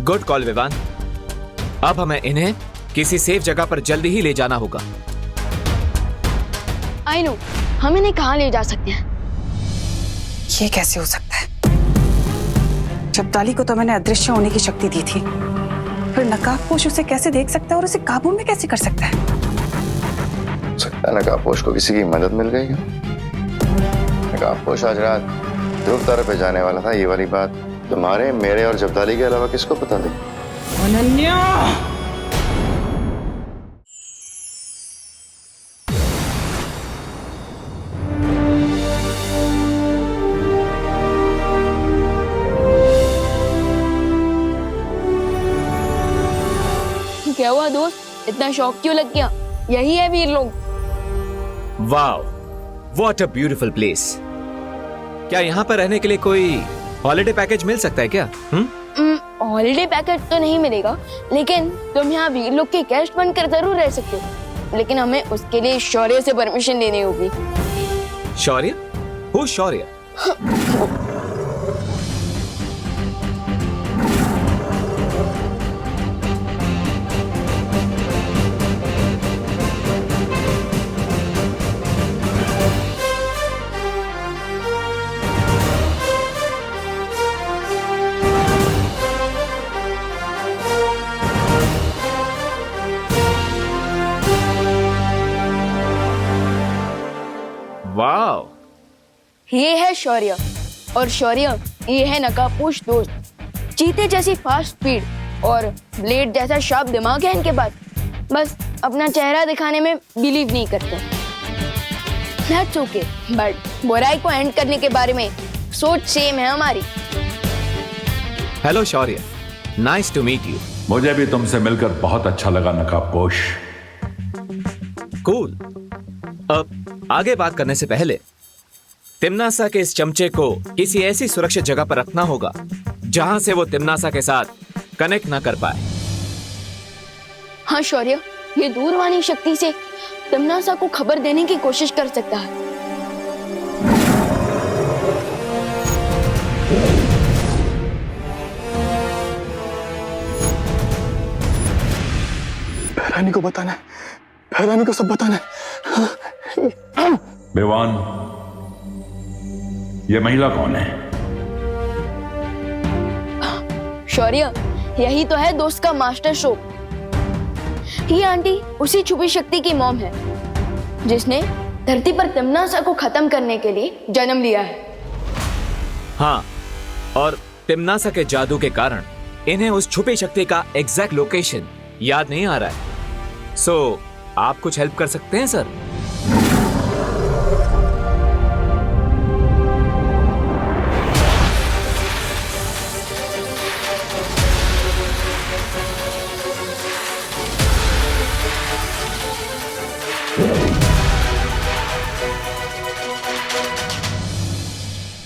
Good call Vivaan. अब हमें इन्हें किसी सेफ जगह पर जल्दी ही ले जाना होगा। आई नो, हम इन्हें कहाँ ले जा सकते हैं? ये कैसे हो सकता है? जब्दाली को तो मैंने अदृश्य होने की शक्ति दी थी, फिर नकाबपोश उसे कैसे देख सकता है और उसे काबू में कैसे कर सकता है? सकता है नकाबपोश को किसी की मदद मिल गई क्या? नकाबपोश आज रात ध्रुव तारे पे जाने वाला था। ये वाली बात तुम्हारे, मेरे और जब्दाली के अलावा किसको पता थी? अनन्या! क्या हुआ दोस्त, इतना शौक क्यों लग गया? यही है वीर लोग। Wow, what a beautiful place. क्या यहाँ पर रहने के लिए कोई हॉलिडे पैकेज मिल सकता है क्या? हॉलिडे पैकेज तो नहीं मिलेगा, लेकिन तुम यहाँ वीर लोग के गेस्ट बनकर जरूर रह सकते हो, लेकिन हमें उसके लिए शौर्य से परमिशन लेनी होगी। शौर्य? Who Shaurya? वाओ, ये है शौर्य, और शौर्य ये है नकाबपोश दोस्त। चीते जैसी फास्ट स्पीड और ब्लेड जैसा शार्प दिमाग है इनके पास, बस अपना चेहरा दिखाने में बिलीव नहीं करते। That's okay, बट बुराई को एंड करने के बारे में सोच सेम है हमारी। Hello Shaurya, nice to meet you. मुझे भी तुमसे मिलकर बहुत अच्छा लगा नकाबपोश। कूल। अब आगे बात करने से पहले तिम्नासा के इस चमचे को किसी ऐसी सुरक्षित जगह पर रखना होगा जहां से वो तिम्नासा के साथ कनेक्ट ना कर पाए। हाँ शौर्य, ये दूरवाणी शक्ति से तिम्नासा को खबर देने की कोशिश कर सकता है। बहरानी को बताना है, बहरानी को सब बताना है। बेवान, ये महिला कौन है? शौर्य, यही तो है दोस्त का मास्टर स्ट्रोक। ये आंटी उसी छुपी शक्ति की मॉम है जिसने धरती पर तिम्नासा को खत्म करने के लिए जन्म लिया है। हाँ, और तिम्नासा के जादू के कारण इन्हें उस छुपी शक्ति का एग्जैक्ट लोकेशन याद नहीं आ रहा है। सो आप कुछ हेल्प कर सकते हैं सर?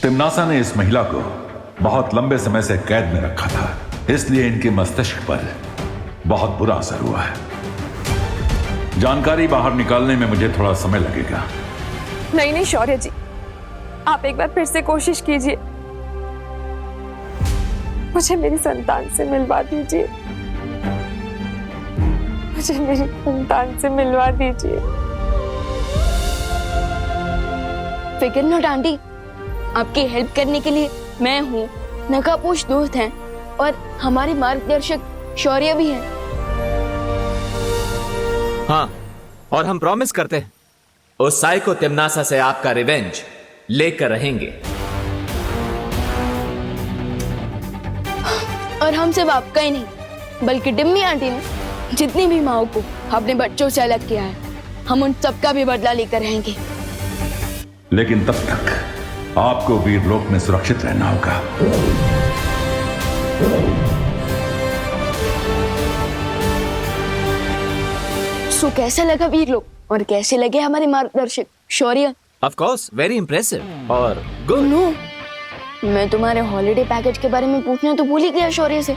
तिम्नासा ने इस महिला को बहुत लंबे समय से कैद में रखा था, इसलिए इनके मस्तिष्क पर बहुत बुरा असर हुआ है। जानकारी बाहर निकालने में मुझे थोड़ा समय लगेगा। नहीं नहीं शौर्य जी, आप एक बार फिर से कोशिश कीजिए, मुझे मेरी संतान से मिलवा दीजिए, मुझे मेरी संतान से मिलवा दीजिए। फिक्र नॉट आंटी, आपकी हेल्प करने के लिए मैं हूँ, नकाबपोश दोस्त हैं और हमारे मार्गदर्शक शौर्य भी हैं। हाँ, और हम प्रॉमिस करते हैं उस साइको तिम्नासा से आपका रिवेंज लेकर रहेंगे। और हम सिर्फ आपका ही नहीं बल्कि डिम्मी आंटी ने जितनी भी माओ को अपने बच्चों से अलग किया है, हम उन सबका भी बदला लेकर रहेंगे। लेकिन तब तक आपको वीरलोक में सुरक्षित रहना होगा। सो कैसा लगा वीरलोक और कैसे लगे हमारे मार्गदर्शक शौर्य? ऑफ कोर्स वेरी इंप्रेसिव और गुड। नो, मैं तुम्हारे हॉलिडे पैकेज के बारे में पूछना तो भूल ही गया शौर्य से।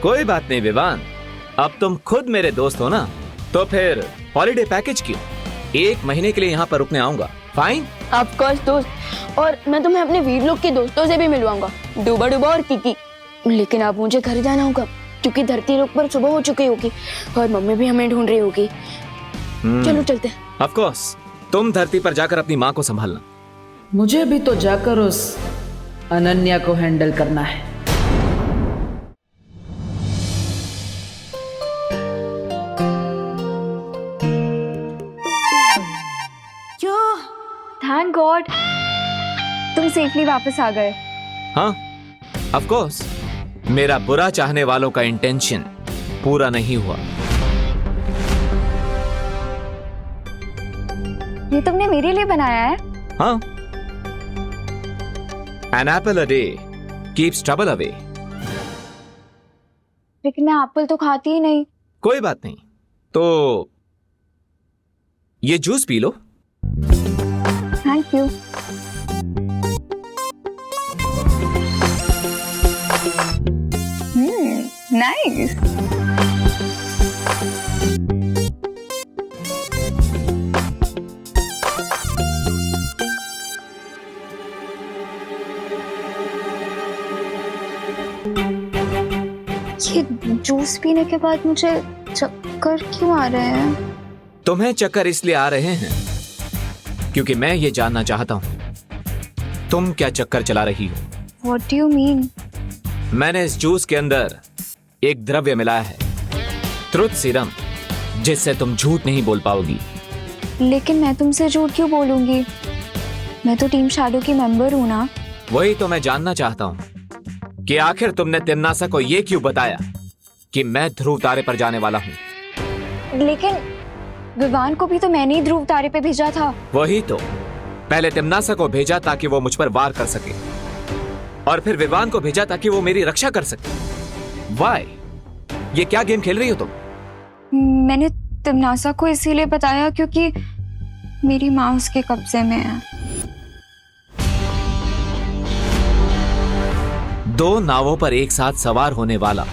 कोई बात नहीं विवान, अब तुम खुद मेरे दोस्त हो ना, तो फिर हॉलिडे पैकेज क्यों? 1 महीने के लिए यहाँ पर रुकने आऊंगा। फाइन? ऑफ कोर्स दोस्त, और मैं तुम्हें अपने वीरलोक के दोस्तों से भी मिलवाऊंगा, डूबा डूबा और किकी। लेकिन अब मुझे घर जाना होगा क्योंकि धरती लोक पर सुबह हो चुकी होगी और मम्मी भी हमें ढूंढ रही होगी। चलो चलते हैं। ऑफ कोर्स, तुम धरती पर जाकर अपनी माँ को संभालना। मुझे भी तो जाकर उस अनन्या को हैंडल करना है। थैंक गॉड तुम सेफली वापस आ गए। हाँ, ऑफ कोर्स, मेरा बुरा चाहने वालों का इंटेंशन पूरा नहीं हुआ। ये तुमने मेरे लिए बनाया है? हाँ, An apple a day keeps trouble away। लेकिन मैं एप्पल तो खाती ही नहीं। कोई बात नहीं, तो ये juice P low. Thank you. Nice. ये जूस पीने के बाद मुझे चक्कर क्यों आ रहे हैं? तुम्हें चक्कर इसलिए आ रहे हैं क्योंकि मैं ये जानना चाहता हूं तुम क्या चक्कर चला रही हो। What do you mean? मैंने इस जूस के अंदर एक द्रव्य मिलाया है, ट्रुथ सीरम, जिससे तुम झूठ नहीं बोल पाओगी। लेकिन मैं तुमसे झूठ क्यों बोलूंगी? मैं तो टीम शैडो की मेंबर हूं ना। वही तो मैं जानना चाहता हूं कि आखिर तुमने तिम्नासा को ये क्यों बताया कि मैं ध्रुव तारे पर जाने वाला हूं। लेकिन विवान को भी तो मैंने ही ध्रुव तारे पे भेजा था। वही तो, पहले तिम्नासा को भेजा ताकि वो मुझ पर वार कर सके, और फिर विवान को भेजा ताकि वो मेरी रक्षा कर सके। वाई? ये क्या गेम खेल रही हो तुम? मैंने तिम्नासा को इसीलिए बताया क्योंकि मेरी माँ उसके कब्जे में है। 2 नावों पर एक साथ सवार होने वाला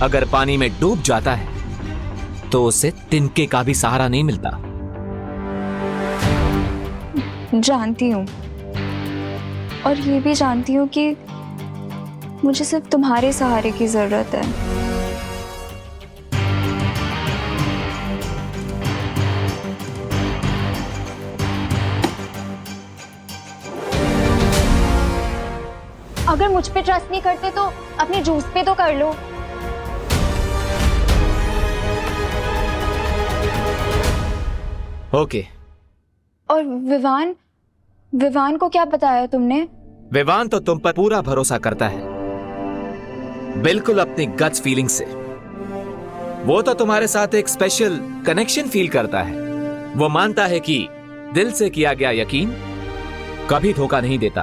अगर पानी में डूब जाता है तो उसे तिनके का भी सहारा नहीं मिलता। जानती हूँ, और ये भी जानती हूँ कि मुझे सिर्फ तुम्हारे सहारे की जरूरत है। अगर मुझ पे ट्रस्ट नहीं करते तो अपने जूस पे तो कर लो। ओके। और विवान को क्या बताया तुमने? विवान तो तुम पर पूरा भरोसा करता है, बिल्कुल अपनी गट्स फीलिंग से। वो तो तुम्हारे साथ एक स्पेशल कनेक्शन फील करता है। वो मानता है कि दिल से किया गया यकीन कभी धोखा नहीं देता।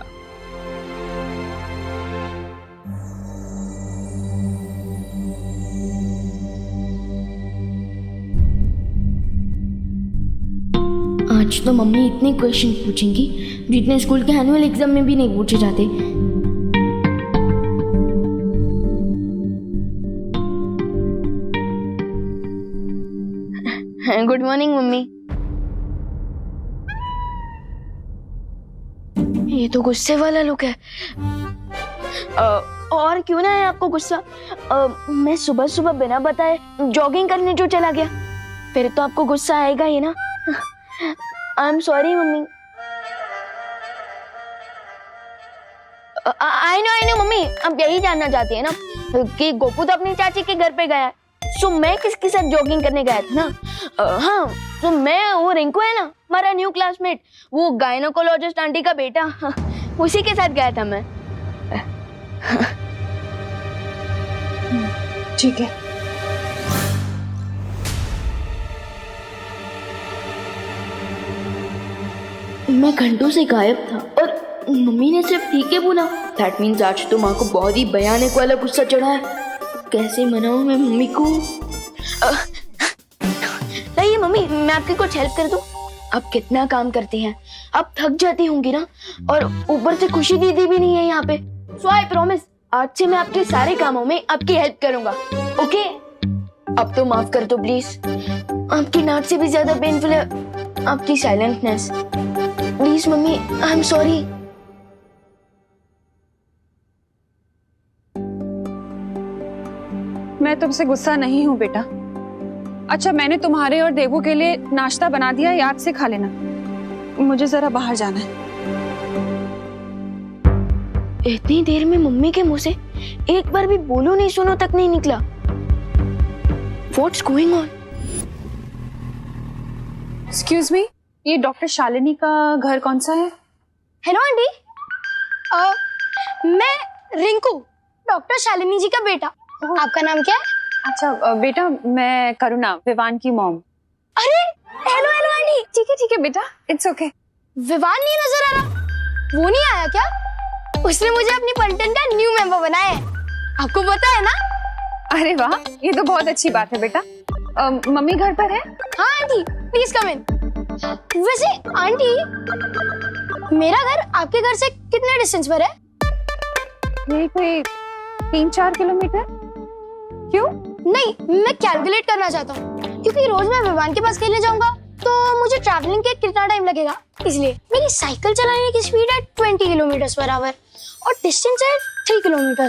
आज तो मम्मी इतने क्वेश्चन पूछेंगी जितने स्कूल के एनुअल एग्जाम में भी नहीं पूछे जाते। Good morning mummy. ये तो गुस्से वाला लुक है। और क्यों ना है आपको गुस्सा? मैं सुबह सुबह बिना बताए जॉगिंग करने जो चला गया, फिर तो आपको गुस्सा आएगा ही ना। आई am sorry mummy. I know mummy, अब यही जानना चाहती है ना कि गोपू तो अपनी चाची के घर पे गया है, सो मैं किसके साथ जॉगिंग करने गया था ना। हाँ, तो मैं, वो रिंकू है ना हमारा न्यू क्लासमेट, वो गायनोकोलॉजिस्ट आंटी का बेटा, उसी के साथ गया था मैं। ठीक है। मैं घंटों से गायब था और मम्मी ने सिर्फ ठीक है बोला। दैट मीन्स आज तो माँ को बहुत ही भयानक वाला गुस्सा चढ़ा है। कैसे मनाऊं मैं मम्मी को? नहीं मम्मी, मैं आपकी कुछ हेल्प कर दूं? आप कितना काम करती हैं, आप थक जाती होंगी ना, और ऊपर से खुशी दीदी भी नहीं है यहाँ पे। सो आई प्रॉमिस, आज से मैं आपके सारे कामों में आपकी हेल्प करूंगा। ओके? अब तो माफ कर दो प्लीज। आपकी डांट से भी ज्यादा पेनफुल है आपकी silentness. Please mummy, I am sorry. मैं तुमसे गुस्सा नहीं हूँ बेटा। अच्छा, मैंने तुम्हारे और देवू के लिए नाश्ता बना दिया, याद से खा लेना। मुझे जरा बाहर जाना है। इतनी देर में मम्मी के मुंह से एक बार भी बोलो नहीं सुनो तक नहीं निकला। What's going on? Excuse me, ये डॉक्टर शालिनी का घर कौन सा है? हेलो आंटी, मैं रिंकू, डॉक्टर शालिनी जी का बेटा। आपका नाम क्या है? अच्छा बेटा, मैं करुणा, विवान की मॉम। अरे हेलो हेलो आंटी। ठीक है बेटा, इट्स ओके। विवान नहीं नजर आ रहा? वो नहीं आया क्या? उसने मुझे अपनी पलटन का न्यू मेंबर बनाया है, आपको पता है ना? अरे वाह, ये तो बहुत अच्छी बात है बेटा। मम्मी घर पर है? हाँ आंटी, प्लीज कम इन। वैसे आंटी, मेरा घर आपके घर से कितने डिस्टेंस पर है? ये कोई 3-4 किलोमीटर। क्यों? नहीं, मैं कैलकुलेट करना चाहता हूँ, क्योंकि रोज मैं विवान के पास खेलने जाऊंगा तो मुझे ट्रैवलिंग के कितना टाइम लगेगा, इसलिए मेरी साइकिल चलाने की स्पीड है 20 किलोमीटर पर आवर और डिस्टेंस है 3 किलोमीटर,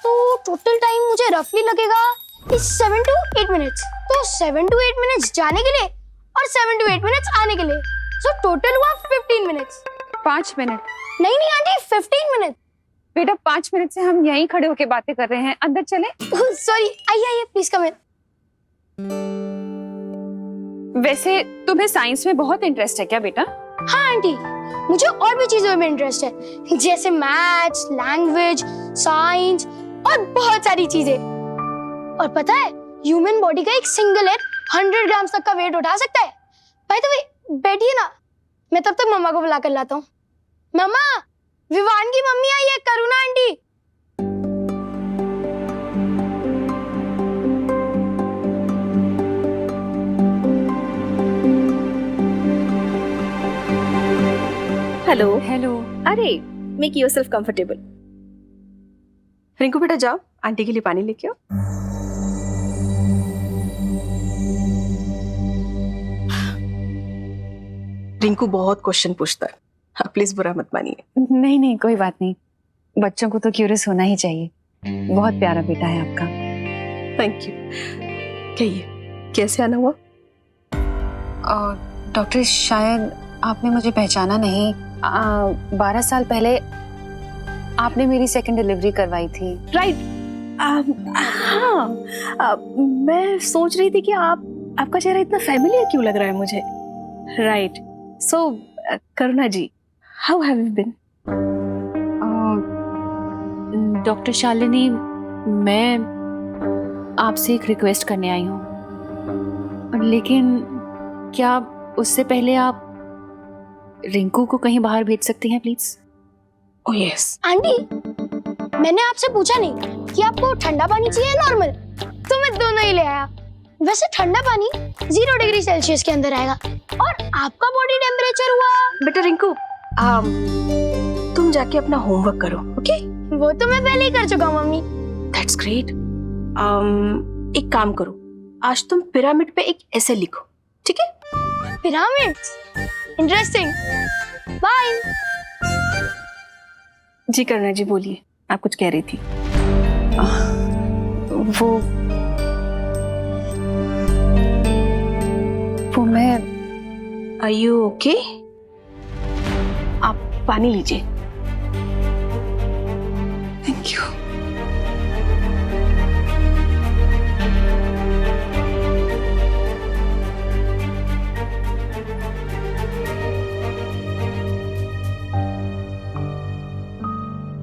तो टोटल टाइम मुझे रफली लगेगा 7 to 8 मिनट्स। तो 7 to 8 मिनट्स जाने के लिए और 7 to 8 मिनट्स आने के लिए, सो टोटल हुआ 15 मिनट्स। 5 मिनट? नहीं आंटी, 15 मिनट। बेटा 5 मिनट से हम यहीं खड़े होके बातें कर रहे हैं, अंदर चले? सॉरी, आइए प्लीज कम इन। वैसे तुम्हें साइंस में बहुत इंटरेस्ट है क्या बेटा? हाँ आंटी, मुझे और भी चीजों में इंटरेस्ट है, जैसे मैथ्स, लैंग्वेज, साइंस और बहुत सारी चीजें। और पता है, ह्यूमन बॉडी का एक सिंगल एग 100 ग्राम तक का वेट उठा सकता है। बाय द वे, बैठिए ना, मैं तब तक मम्मा को बुला कर लाता हूँ। मम्मा, विवान की मम्मी आई है, करुणा आंटी। हेलो। हेलो। अरे, मेक योरसेल्फ कंफर्टेबल। रिंकू बेटा जाओ, आंटी के लिए पानी लेके आओ। रिंकू बहुत क्वेश्चन पूछता है, आप प्लीज बुरा मत मानिए। नहीं, कोई बात नहीं। बच्चों को तो क्यूरियस होना ही चाहिए। बहुत प्यारा बेटा है आपका। Thank you. कहिए, कैसे आना हुआ? डॉक्टर, शायद आपने मुझे पहचाना नहीं। 12 साल पहले आपने मेरी सेकंड डिलीवरी करवाई थी। राइट। हाँ, मैं सोच रही थी कि आपका चेहरा इतना फैमिलियर क्यों लग रहा है मुझे। Right. So Karuna ji, how have you been? Doctor Shalini, मैं आपसे एक रिक्वेस्ट करने आई हूँ, लेकिन क्या उससे पहले आप रिंकू को कहीं बाहर भेज सकती हैं प्लीज? Oh yes. आंटी, मैंने आपसे पूछा नहीं कि आपको ठंडा पानी चाहिए नॉर्मल, तो मैं दोनों ही ले आया। वैसे ठंडा पानी 0 डिग्री सेल्सियस के अंदर आएगा और आपका बॉडी टेम्परेचर हुआ। बेटा रिंकू, तुम जाके अपना होमवर्क करो, ओके? वो तो मैं पहले ही कर चुका हूँ मम्मी। That's great. एक काम करो, आज तुम पिरामिड पे एक ऐसे लिखो, ठीक है? Pyramids, interesting. बाय। जी करुणा जी बोलिए, आप कुछ कह रही थी। वो मैं। Are you okay? आप पानी लीजिए। Thank you.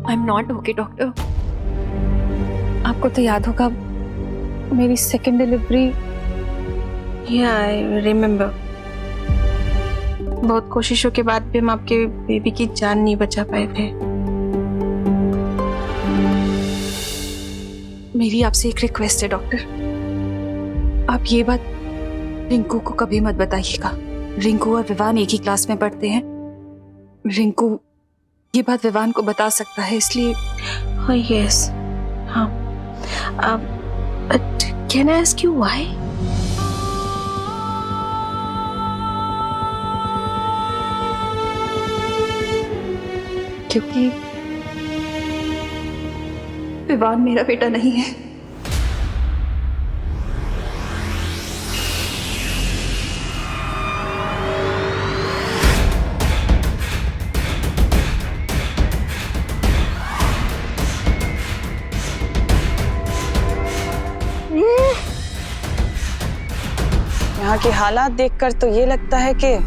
I am not okay doctor. आपको तो याद होगा मेरी सेकंड डिलीवरी। या आई रिमेम्बर। बहुत कोशिशों के बाद भी हम आपके बेबी की जान नहीं बचा पाए थे। मेरी आपसे एक रिक्वेस्ट है डॉक्टर, आप ये बात रिंकू को कभी मत बताइएगा। रिंकू और विवान एक ही क्लास में पढ़ते हैं। रिंकू ये बात विवान को बता सकता है, इसलिए। हाँ यस, हाँ। Can I ask you why? क्योंकि विवान मेरा बेटा नहीं है। यहाँ की हालात देखकर तो ये लगता है कि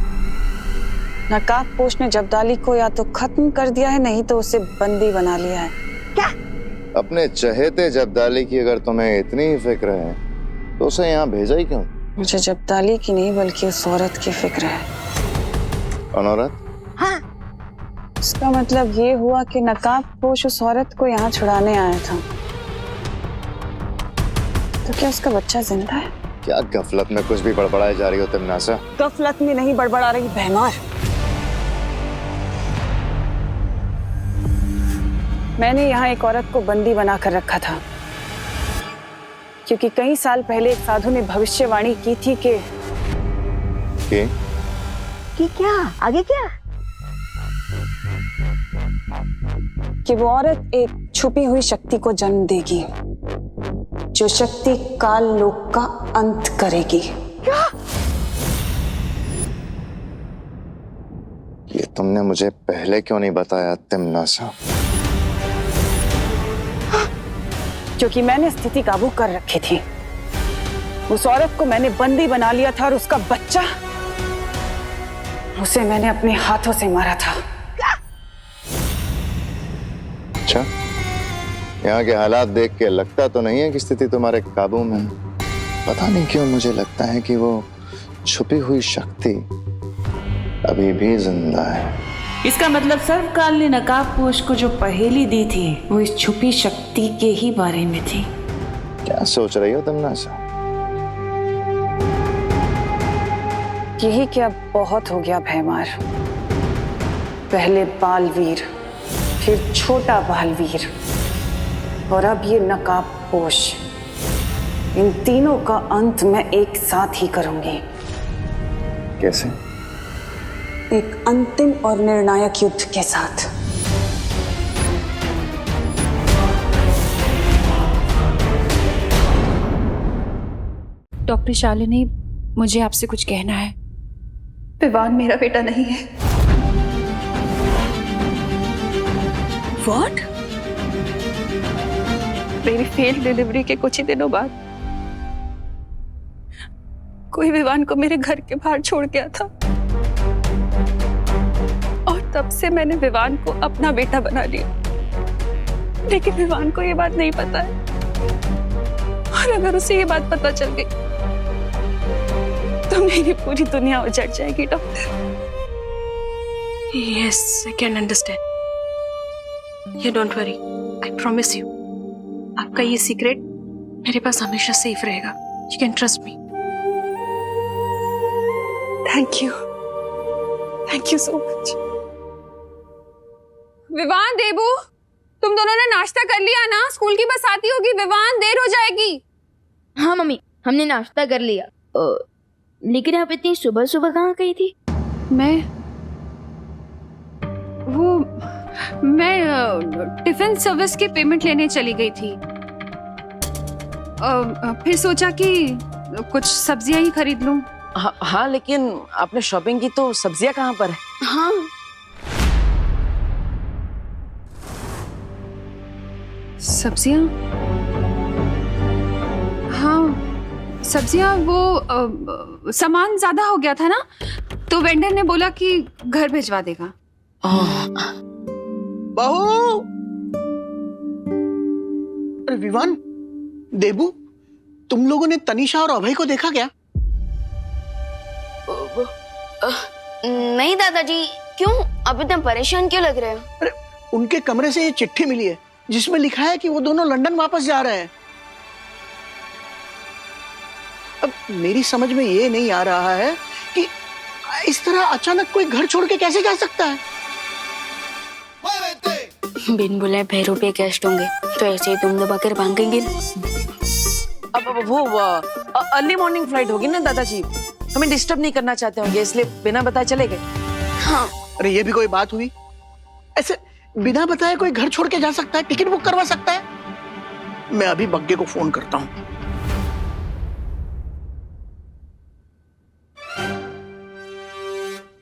नकाबपोश ने जब्दाली को या तो खत्म कर दिया है, नहीं तो उसे बंदी बना लिया है। क्या? अपने चहेते जब्दाली की अगर तुम्हें इतनी ही फिक्र है तो उसे यहाँ भेजा ही क्यों? मुझे जब्दाली की नहीं बल्कि उस औरत की फिक्र है। कौन औरत? हाँ। उसका मतलब ये हुआ कि नकाबपोश उस औरत को यहाँ छुड़ाने आया था। तो क्या उसका बच्चा जिंदा है? क्या गफलत में कुछ भी बड़बड़ाए जा रही हो तिमनासा? गफलत में नहीं बड़बड़ा रही भैमार। मैंने यहाँ एक औरत को बंदी बनाकर रखा था क्योंकि कई साल पहले एक साधु ने भविष्यवाणी की थी कि क्या आगे क्या? कि वो औरत एक छुपी हुई शक्ति को जन्म देगी जो शक्ति काल लोक का अंत करेगी। क्या? ये तुमने मुझे पहले क्यों नहीं बताया तिमनासा? क्योंकि मैंने स्थिति काबू कर रखी थी। उस औरत को मैंने बंदी बना लिया था और उसका बच्चा, उसे मैंने अपने हाथों से मारा था। अच्छा, यहाँ के हालात देख के लगता तो नहीं है कि स्थिति तुम्हारे काबू में है। पता नहीं क्यों मुझे लगता है कि वो छुपी हुई शक्ति अभी भी जिंदा है। इसका मतलब सर्वकाल ने नकाबपोश को जो पहेली दी थी वो इस छुपी शक्ति के ही बारे में थी। क्या सोच रही हो तिमनासा? यही क्या बहुत हो गया भैमार। पहले बालवीर, फिर छोटा बालवीर और अब ये नकाबपोश। इन तीनों का अंत मैं एक साथ ही करूंगी। कैसे? एक अंतिम और निर्णायक युद्ध के साथ। डॉक्टर शालिनी, मुझे आपसे कुछ कहना है। विवान मेरा बेटा नहीं है। What? मेरी फेल्ड डिलीवरी के कुछ ही दिनों बाद कोई विवान को मेरे घर के बाहर छोड़ गया था, और तब से मैंने विवान को अपना बेटा बना लिया। लेकिन विवान को ये बात नहीं पता है, और अगर उसे ये बात पता चल गई तो मेरी पूरी दुनिया उजड़ जाएगी doctor. Yes, I can understand. You don't worry, I promise you, आपका ये सीक्रेट मेरे पास हमेशा सेफ रहेगा। You can trust me. Thank you so much. Vivaan, Debu, तुम दोनों ने नाश्ता कर लिया ना? स्कूल की बस आती होगी, विवान देर हो जाएगी। हाँ मम्मी, हमने नाश्ता कर लिया। लेकिन आप इतनी सुबह सुबह कहाँ गई थी? मैं टिफिन सर्विस की पेमेंट लेने चली गई थी। फिर सोचा कि कुछ सब्जियां ही खरीद लूं। हाँ, लेकिन आपने शॉपिंग की तो सब्जियां कहाँ पर है? हाँ, सब्जियां? हाँ, सब्जियां, वो सामान ज्यादा हो गया था ना, तो वेंडर ने बोला कि घर भिजवा देगा। बहू! अरे विवान, देबू, तुम लोगों ने तनीषा और अभय को देखा क्या? नहीं दादाजी, क्यों? आप इतना परेशान क्यों लग रहे हो? अरे उनके कमरे से ये चिट्ठी मिली है जिसमें लिखा है कि वो दोनों लंदन वापस जा रहे हैं। अब मेरी समझ में ये नहीं आ रहा है कि इस तरह अचानक कोई घर छोड़ के कैसे जा सकता है। बिन बुलाए भैरू पे गेस्ट होंगे तो ऐसे ही तुम दबा कर भागेंगे। अब वो अर्ली मॉर्निंग फ्लाइट होगी ना दादाजी, हमें डिस्टर्ब नहीं करना चाहते होंगे, इसलिए बिना बताए चले गए। हाँ। अरे ये भी कोई बात हुई? ऐसे बिना बताए कोई घर छोड़ के जा सकता है? टिकट बुक करवा सकता है? मैं अभी बग्गे को फोन करता हूँ।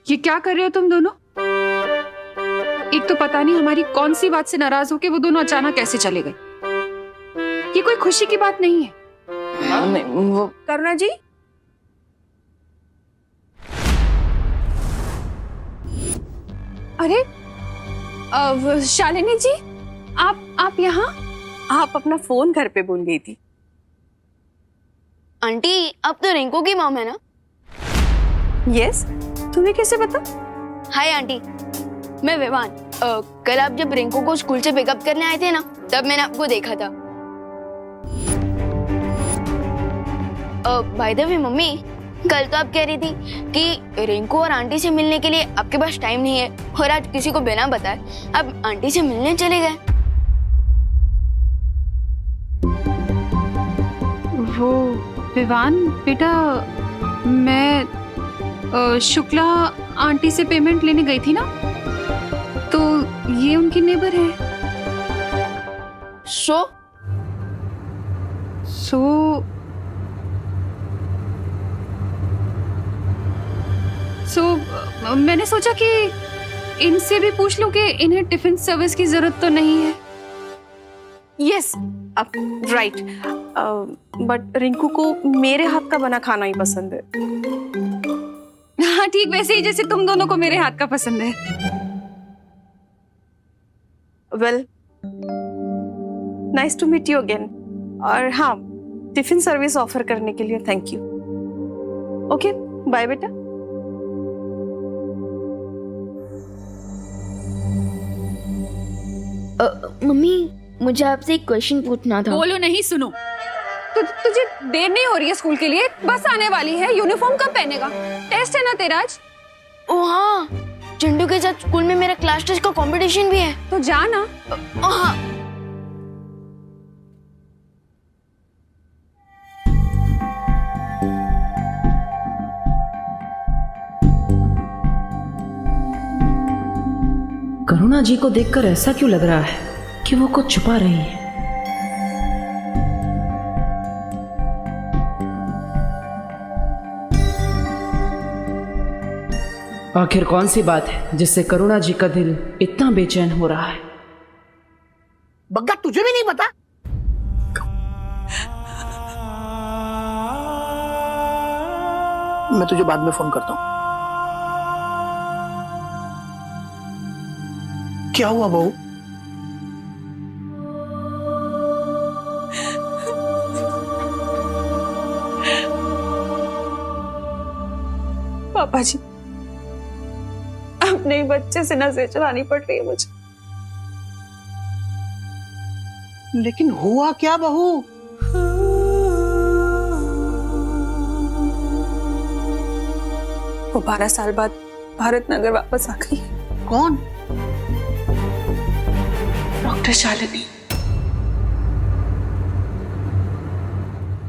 ये क्या कर रहे हो तुम दोनों? एक तो पता नहीं हमारी कौन सी बात से नाराज होके वो दोनों अचानक कैसे चले गए। ये कोई खुशी की बात नहीं है। नहीं, वो करुणा जी, अरे शालिनी जी, आप यहाँ? आप अपना फोन घर पे भूल गई थी। आंटी, आप तो रिंकू की मॉम है ना? यस, तुम्हें कैसे पता? हाय आंटी, मैं विवान। कल आप जब रिंकू को स्कूल से पिकअप करने आए थे ना, तब मैंने आपको देखा था। बाय द वे मम्मी, कल तो आप कह रही थी कि रिंकू और आंटी से मिलने के लिए आपके पास टाइम नहीं है, और आज किसी को बिना बताए आप आंटी से मिलने चले गए। वो विवान बेटा, मैं शुक्ला आंटी से पेमेंट लेने गई थी ना, तो ये उनकी नेबर है। सो मैंने सोचा कि इनसे भी पूछ लूं कि इन्हें टिफिन सर्विस की जरूरत तो नहीं है। यस, अब राइट, बट रिंकू को मेरे हाथ का बना खाना ही पसंद है। हाँ, ठीक वैसे ही जैसे तुम दोनों को मेरे हाथ का पसंद है। Well, nice to meet you again. और हाँ, टिफिन सर्विस ऑफर करने के लिए थैंक यू। ओके, बाय बेटा। मम्मी, मुझे आपसे एक क्वेश्चन पूछना था। बोलो नहीं, सुनो। तुझे देर नहीं हो रही है स्कूल के लिए? बस आने वाली है। यूनिफॉर्म कब पहनेगा? टेस्ट है ना तेरा आज? ओ हाँ, चंडू के साथ स्कूल में मेरा क्लास टेस्ट का कंपटीशन भी है। तो जा ना। हाँ। करुणा जी को देखकर ऐसा क्यों लग रहा है कि वो कुछ छुपा रही है? आखिर कौन सी बात है जिससे करुणा जी का दिल इतना बेचैन हो रहा है? बग्गा, तुझे भी नहीं पता? मैं तुझे बाद में फोन करता हूँ। क्या हुआ बहू? पापा जी, अपने ही बच्चे से नजर चलानी पड़ रही है मुझे। लेकिन हुआ क्या बहू? वो 12 साल बाद भारत नगर वापस आ गई है। कौन? Doctor Shalini,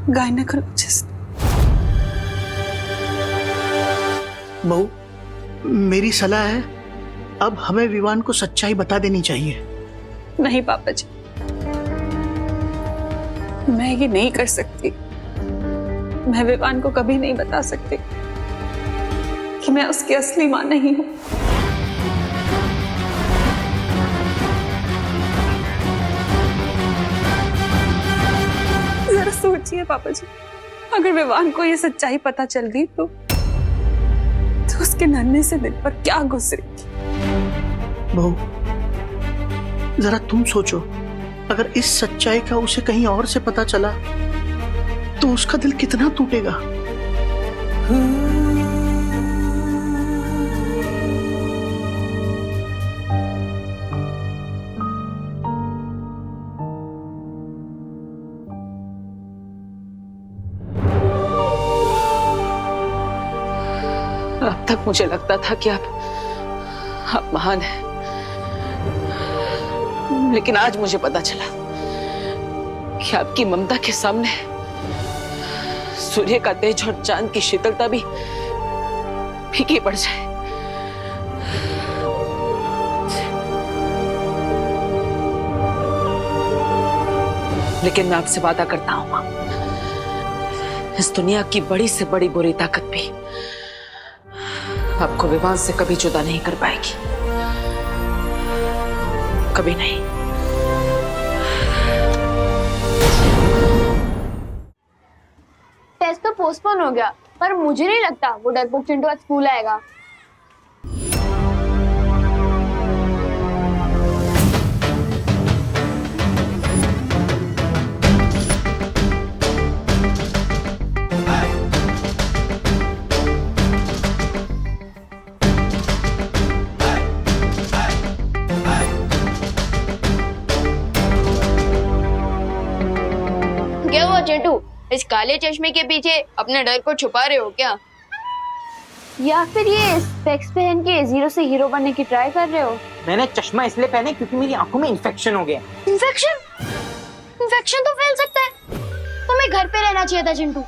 gynaecologist. बहू, मेरी सलाह है, अब हमें विवान को सच्चाई बता देनी चाहिए। नहीं पापा जी, मैं ये नहीं कर सकती। मैं विवान को कभी नहीं बता सकती कि मैं उसकी असली मां नहीं हूं। जरा सोचिए पापा जी, अगर विवान को ये सच्चाई पता चल गई तो उसके नन्हे से दिल पर क्या गुजरेगी। बहू, जरा तुम सोचो, अगर इस सच्चाई का उसे कहीं और से पता चला तो उसका दिल कितना टूटेगा। अब तक मुझे लगता था कि आप महान हैं, लेकिन आज मुझे पता चला कि आपकी ममता के सामने सूर्य का तेज और चांद की शीतलता भी फीकी पड़ जाए। लेकिन मैं आपसे वादा करता हूं मां, इस दुनिया की बड़ी से बड़ी बुरी ताकत भी आपको विवान से कभी जुदा नहीं कर पाएगी, कभी नहीं। टेस्ट तो पोस्टपोन हो गया, पर मुझे नहीं लगता वो डरपोक चिंटू आज स्कूल आएगा। क्या हुआ चिंटू, इस काले चश्मे के पीछे अपने डर को छुपा रहे हो क्या? या फिर ये स्पेक्स पहन के जीरो से हीरो बनने की ट्राई कर रहे हो? मैंने चश्मा इसलिए पहने क्योंकि मेरी आंखों में इन्फेक्शन हो गया। इन्फेक्शन? इन्फेक्शन तो फैल सकता है, तुम्हें घर पे रहना चाहिए था चिंटू।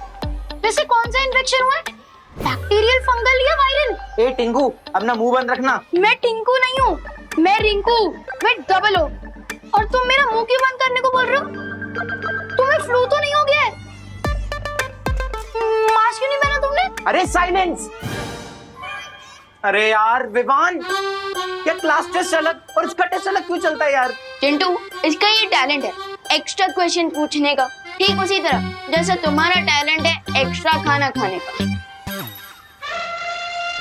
वैसे कौन सा इन्फेक्शन हुआ है? बैक्टीरियल, फंगल या वायरल? ए टिंकू, अपना मुंह बंद रखना। मैं टिंकू नहीं हूँ, मैं रिंकू, मैं डबल ओ। और तुम मेरा मुंह क्यों बंद करने को बोल रहे हो? तुम्हें फ्लू तो नहीं हो गया है? मास्क क्यों नहीं पहना तुमने? अरे साइलेंस! अरे यार विवान, क्या क्लास टेस्ट अलग और इसका टेस्ट अलग क्यों चलता है यार? चिंटू, इसका ये टैलेंट है एक्स्ट्रा क्वेश्चन पूछने का, ठीक उसी तरह जैसे तुम्हारा टैलेंट है एक्स्ट्रा खाना खाने का।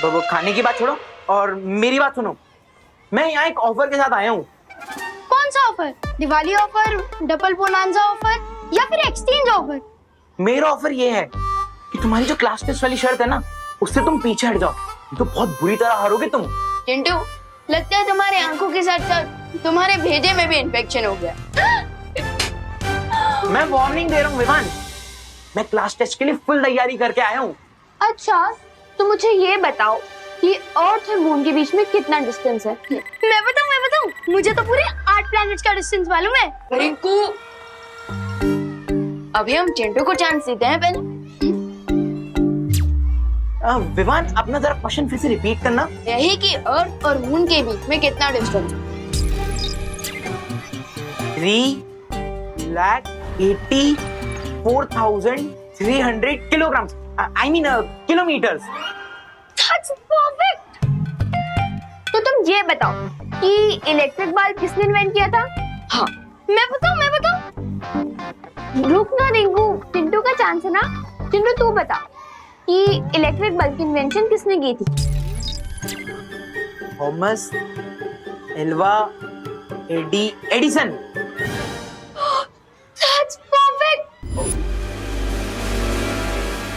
वो खाने की बात छोड़ो और मेरी बात सुनो। मैं यहाँ एक ऑफर के साथ आया हूँ। कौन सा offer? Diwali offer, double bonanza offer या फिर एक्सचेंज ऑफर? मेरा ऑफर ये है कि तुम्हारी जो क्लास टेस्ट वाली शर्त है ना, उससे तुम पीछे हट जाओ, तो बहुत बुरी तरह हारोगे तुम। चिंटू, लगता है तुम्हारे आंखों के साथ साथ तुम्हारे भेजे में भी इन्फेक्शन हो गया। मैं वार्निंग दे रहा हूँ विवान, मैं क्लास टेस्ट के लिए फुल तैयारी करके आया हूँ। अच्छा, तो मुझे ये बताओ कि अर्थ और मून के बीच में कितना डिस्टेंस है? मैं बताऊं, मुझे तो पूरे 8 प्लैनेट्स का डिस्टेंस मालूम है। रिंकू, अभी हम चिंटू को चांस देते हैं पहले। विवान, अपना जरा क्वेश्चन फिर से रिपीट करना। यही कि अर्थ और मून के बीच में कितना डिस्टेंस है? 384,300 kilogram, I mean kilometres. That's perfect. तो तुम ये बताओ कि इलेक्ट्रिक बल्ब किसने इन्वेंट किया था? हाँ, मैं बताऊं? रुक ना रिंकू, चिंटू का चांस है ना। चिंटू तू बता, कि इलेक्ट्रिक बल्ब की इन्वेंशन किसने की थी? Thomas Alva Edison. That's perfect.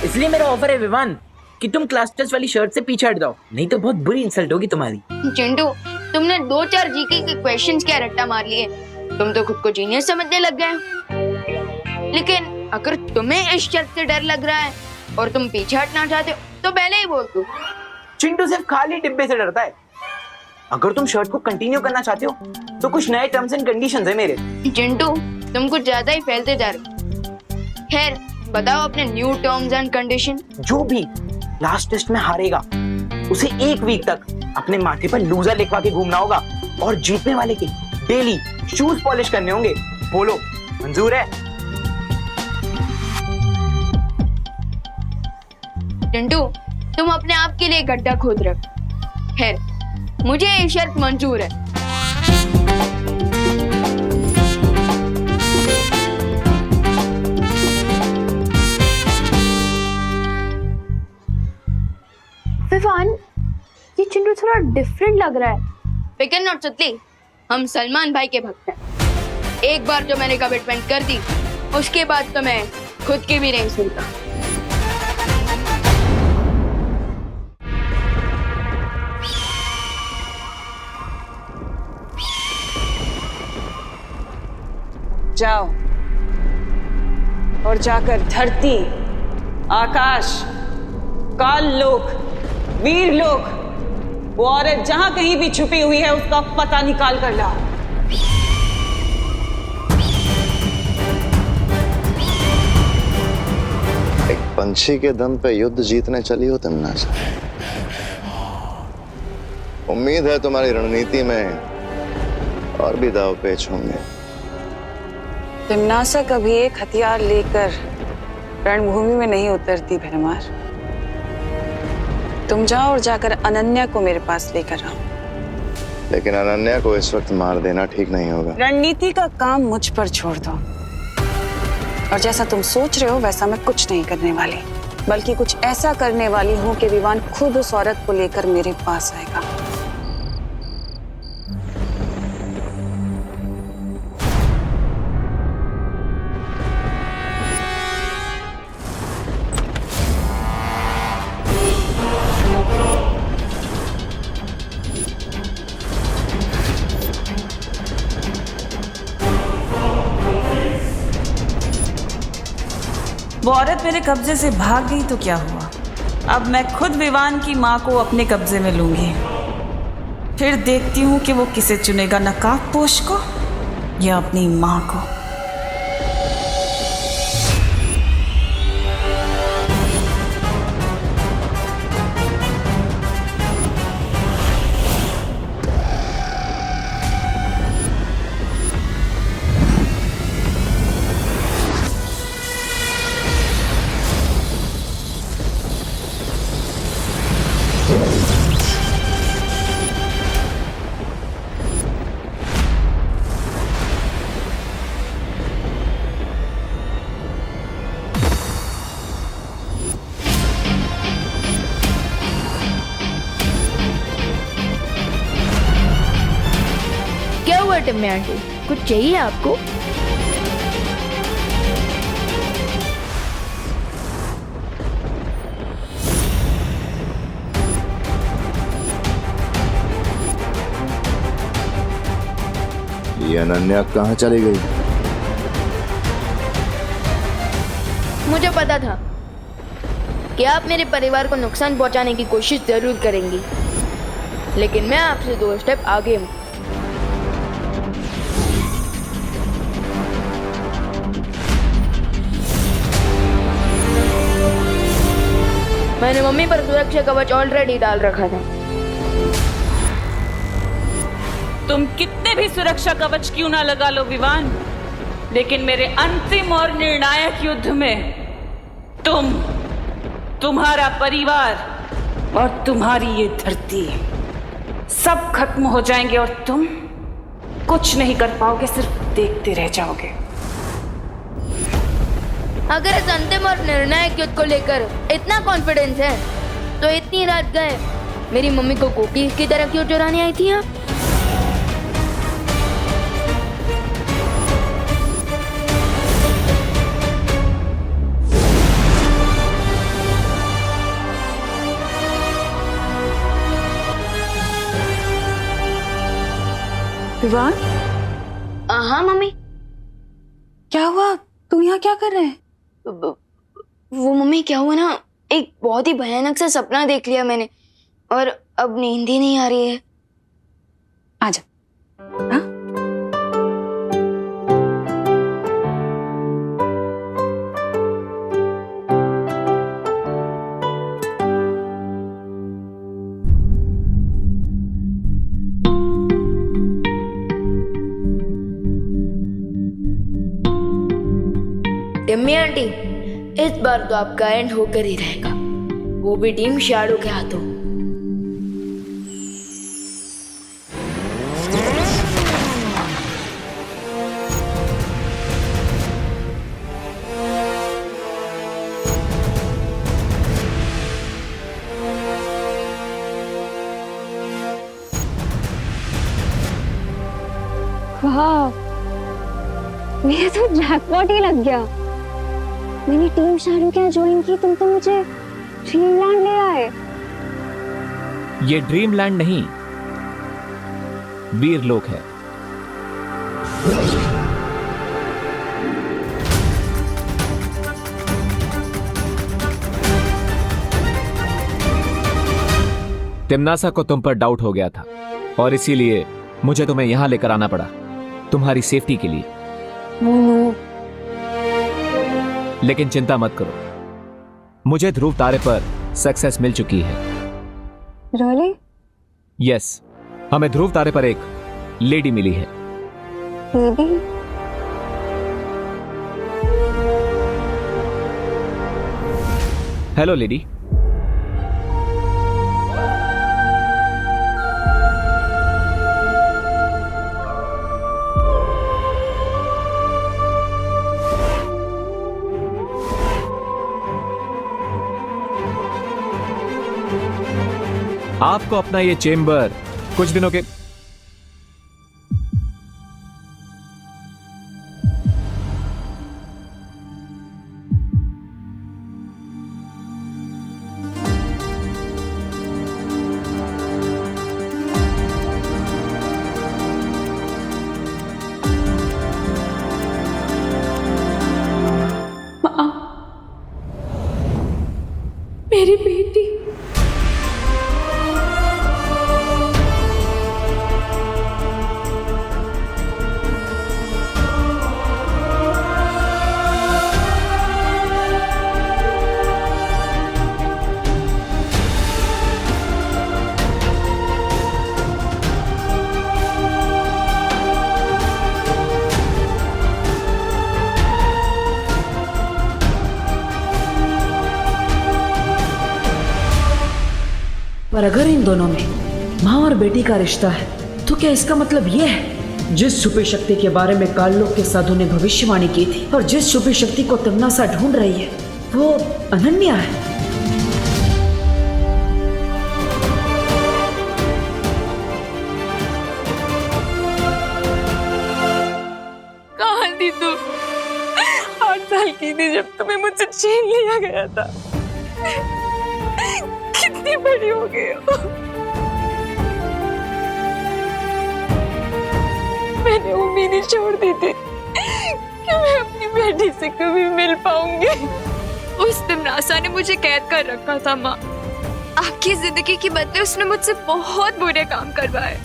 इसलिए मेरा ऑफर है विवान कि तुम क्लास टेस्ट वाली शर्ट से पीछे हट जाओ, नहीं तो बहुत बुरी इंसल्ट होगी तुम्हारी। चिंटू, तुमने 2-4 जीके के क्वेश्चंस क्या रट्टा मार लिए। तुम तो खुद को जीनियस समझने लग गए। लेकिन अगर तुम्हें इस शर्त से डर लग रहा है और तुम पीछे हटना चाहते हो तो पहले ही बोल दो। चिंटू सिर्फ खाली डिब्बे से डरता है। अगर तुम शर्ट को कंटिन्यू करना चाहते हो तो कुछ नए टर्म्स एंड कंडीशंस है मेरे। चिंटू, तुम कुछ ज्यादा ही फैलते जा रहे हो। खैर, बताओ अपने न्यू टर्म्स एंड कंडीशन। जो भी लास्ट टेस्ट में हारेगा उसे 1 वीक तक अपने माथे पर लूजर लिखवा के घूमना होगा और जीतने वाले के डेली शूज पॉलिश करने होंगे। बोलो, मंजूर है? चिंटू, तुम अपने आप के लिए गड्ढा खोद रहे हो। खैर, मुझे ये शर्त मंजूर है। विवान, ये चिंटू थोड़ा डिफरेंट लग रहा है। फिकर नॉट सुतली, हम सलमान भाई के भक्त हैं। एक बार जो मैंने कमिटमेंट कर दी उसके बाद तो मैं खुद की भी नहीं सुनता। जाओ और जाकर धरती, आकाश, काल लोक, वीर लोक, वो औरत जहां कहीं भी छुपी हुई है उसका पता निकाल कर लाओ। एक पंछी के दम पे युद्ध जीतने चली हो तिम्नासा। उम्मीद है तुम्हारी रणनीति में और भी दाव पेच होंगे। तिम्नासा कभी एक हथियार लेकर रणभूमि में नहीं उतरती भरमार। तुम जाओ और जाकर अनन्या को मेरे पास लेकर आओ। लेकिन अनन्या को इस वक्त मार देना ठीक नहीं होगा। रणनीति का काम मुझ पर छोड़ दो। और जैसा तुम सोच रहे हो वैसा मैं कुछ नहीं करने वाली, बल्कि कुछ ऐसा करने वाली हूँ कि विवान खुद उस औरत को लेकर मेरे पास आएगा। वो औरत मेरे कब्जे से भाग गई तो क्या हुआ? अब मैं खुद विवान की माँ को अपने कब्जे में लूंगी। फिर देखती हूँ कि वो किसे चुनेगा, नकाबपोश को या अपनी माँ को। टिम्मी आंटी, कुछ चाहिए आपको? ये अनन्या कहाँ चली गई? मुझे पता था कि आप मेरे परिवार को नुकसान पहुंचाने की कोशिश जरूर करेंगी, लेकिन मैं आपसे 2 स्टेप आगे हूं। मैंने मम्मी पर सुरक्षा कवच ऑलरेडी डाल रखा था। तुम कितने भी सुरक्षा कवच क्यों ना लगा लो विवान, लेकिन मेरे अंतिम और निर्णायक युद्ध में तुम, तुम्हारा परिवार और तुम्हारी ये धरती सब खत्म हो जाएंगे और तुम कुछ नहीं कर पाओगे, सिर्फ देखते रह जाओगे। अगर इस अंतिम और निर्णायक युद्ध को लेकर इतना कॉन्फिडेंस है तो इतनी रात गए मेरी मम्मी को कुकीज की तरह क्यों चुराने आई थी आप? विवान, हाँ मम्मी। क्या हुआ? तू यहाँ क्या कर रहे हैं? वो मम्मी क्या हुआ ना, एक बहुत ही भयानक सा सपना देख लिया मैंने और अब नींद ही नहीं आ रही है। आजा। हाँ? टिम्मी आंटी, इस बार तो आपका एंड होकर ही रहेगा, वो भी टीम शैडो के हाथों। वाह, मेरा तो जैकपॉट ही लग गया। मैंने टीम शैडो क्या ज्वाइन की, तुम तो मुझे ड्रीमलैंड ले आए। ये ड्रीमलैंड नहीं, वीरलोक है। तिम्नासा को तुम पर डाउट हो गया था और इसीलिए मुझे तुम्हें यहां लेकर आना पड़ा, तुम्हारी सेफ्टी के लिए। लेकिन चिंता मत करो, मुझे ध्रुव तारे पर सक्सेस मिल चुकी है। Really? यस, हमें ध्रुव तारे पर एक लेडी मिली है। लेडी? Hello lady. आपको अपना ये चेम्बर कुछ दिनों के माँ, मेरी बेटी। पर अगर इन दोनों में माँ और बेटी का रिश्ता है तो क्या इसका मतलब ये है जिस छुपी शक्ति के बारे में काललोक के साधु ने भविष्यवाणी की थी और जिस छुपी शक्ति को तिम्नासा ढूंढ रही है वो अनन्या है? कहाँ थी तू? 8 साल की थी जब तुम्हें मुझसे छीन लिया गया था। कितनी बड़ी हो गई हो। मैंने उम्मीद ही छोड़ दी थी कि मैं अपनी बेटी से कभी मिल पाऊंगी। उस तिम्नासा ने मुझे कैद कर रखा था माँ। आपकी जिंदगी के बदले उसने मुझसे बहुत बुरे काम करवाए।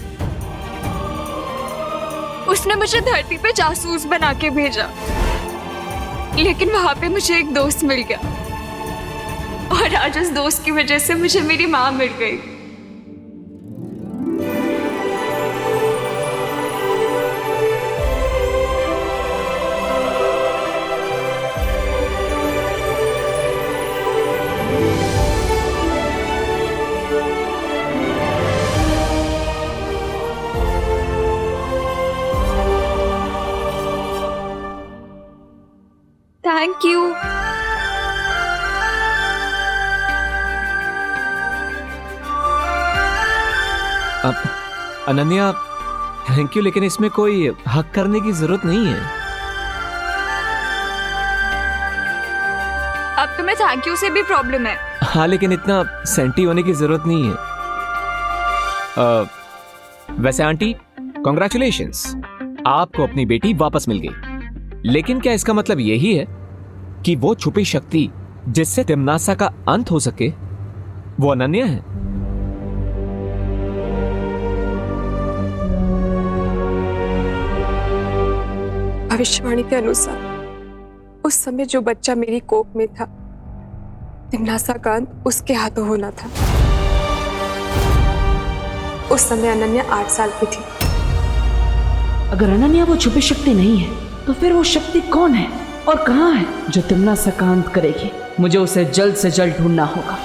उसने मुझे धरती पे जासूस बना के भेजा, लेकिन वहां पे मुझे एक दोस्त मिल गया और आज उस दोस्त की वजह से मुझे मेरी माँ मिल गई। Thank you. अब अनन्या थैंक यू, लेकिन इसमें कोई हक करने की जरूरत नहीं है। अब तुम्हें थैंक यू से भी प्रॉब्लम है। हाँ, लेकिन इतना सेंटी होने की जरूरत नहीं है। वैसे आंटी, कॉन्ग्रेचुलेशंस, आपको अपनी बेटी वापस मिल गई। लेकिन क्या इसका मतलब यही है कि वो छुपी शक्ति जिससे तिम्नासा का अंत हो सके वो अनन्या है? भविष्यवाणी के अनुसार उस समय जो बच्चा मेरी कोख में था, तिम्नासा का अंत उसके हाथों होना था। उस समय अनन्या 8 साल की थी। अगर अनन्या वो छुपी शक्ति नहीं है तो फिर वो शक्ति कौन है और कहाँ है जो तिम्नासा का अंत करेगी? मुझे उसे जल्द से जल्द ढूंढना होगा।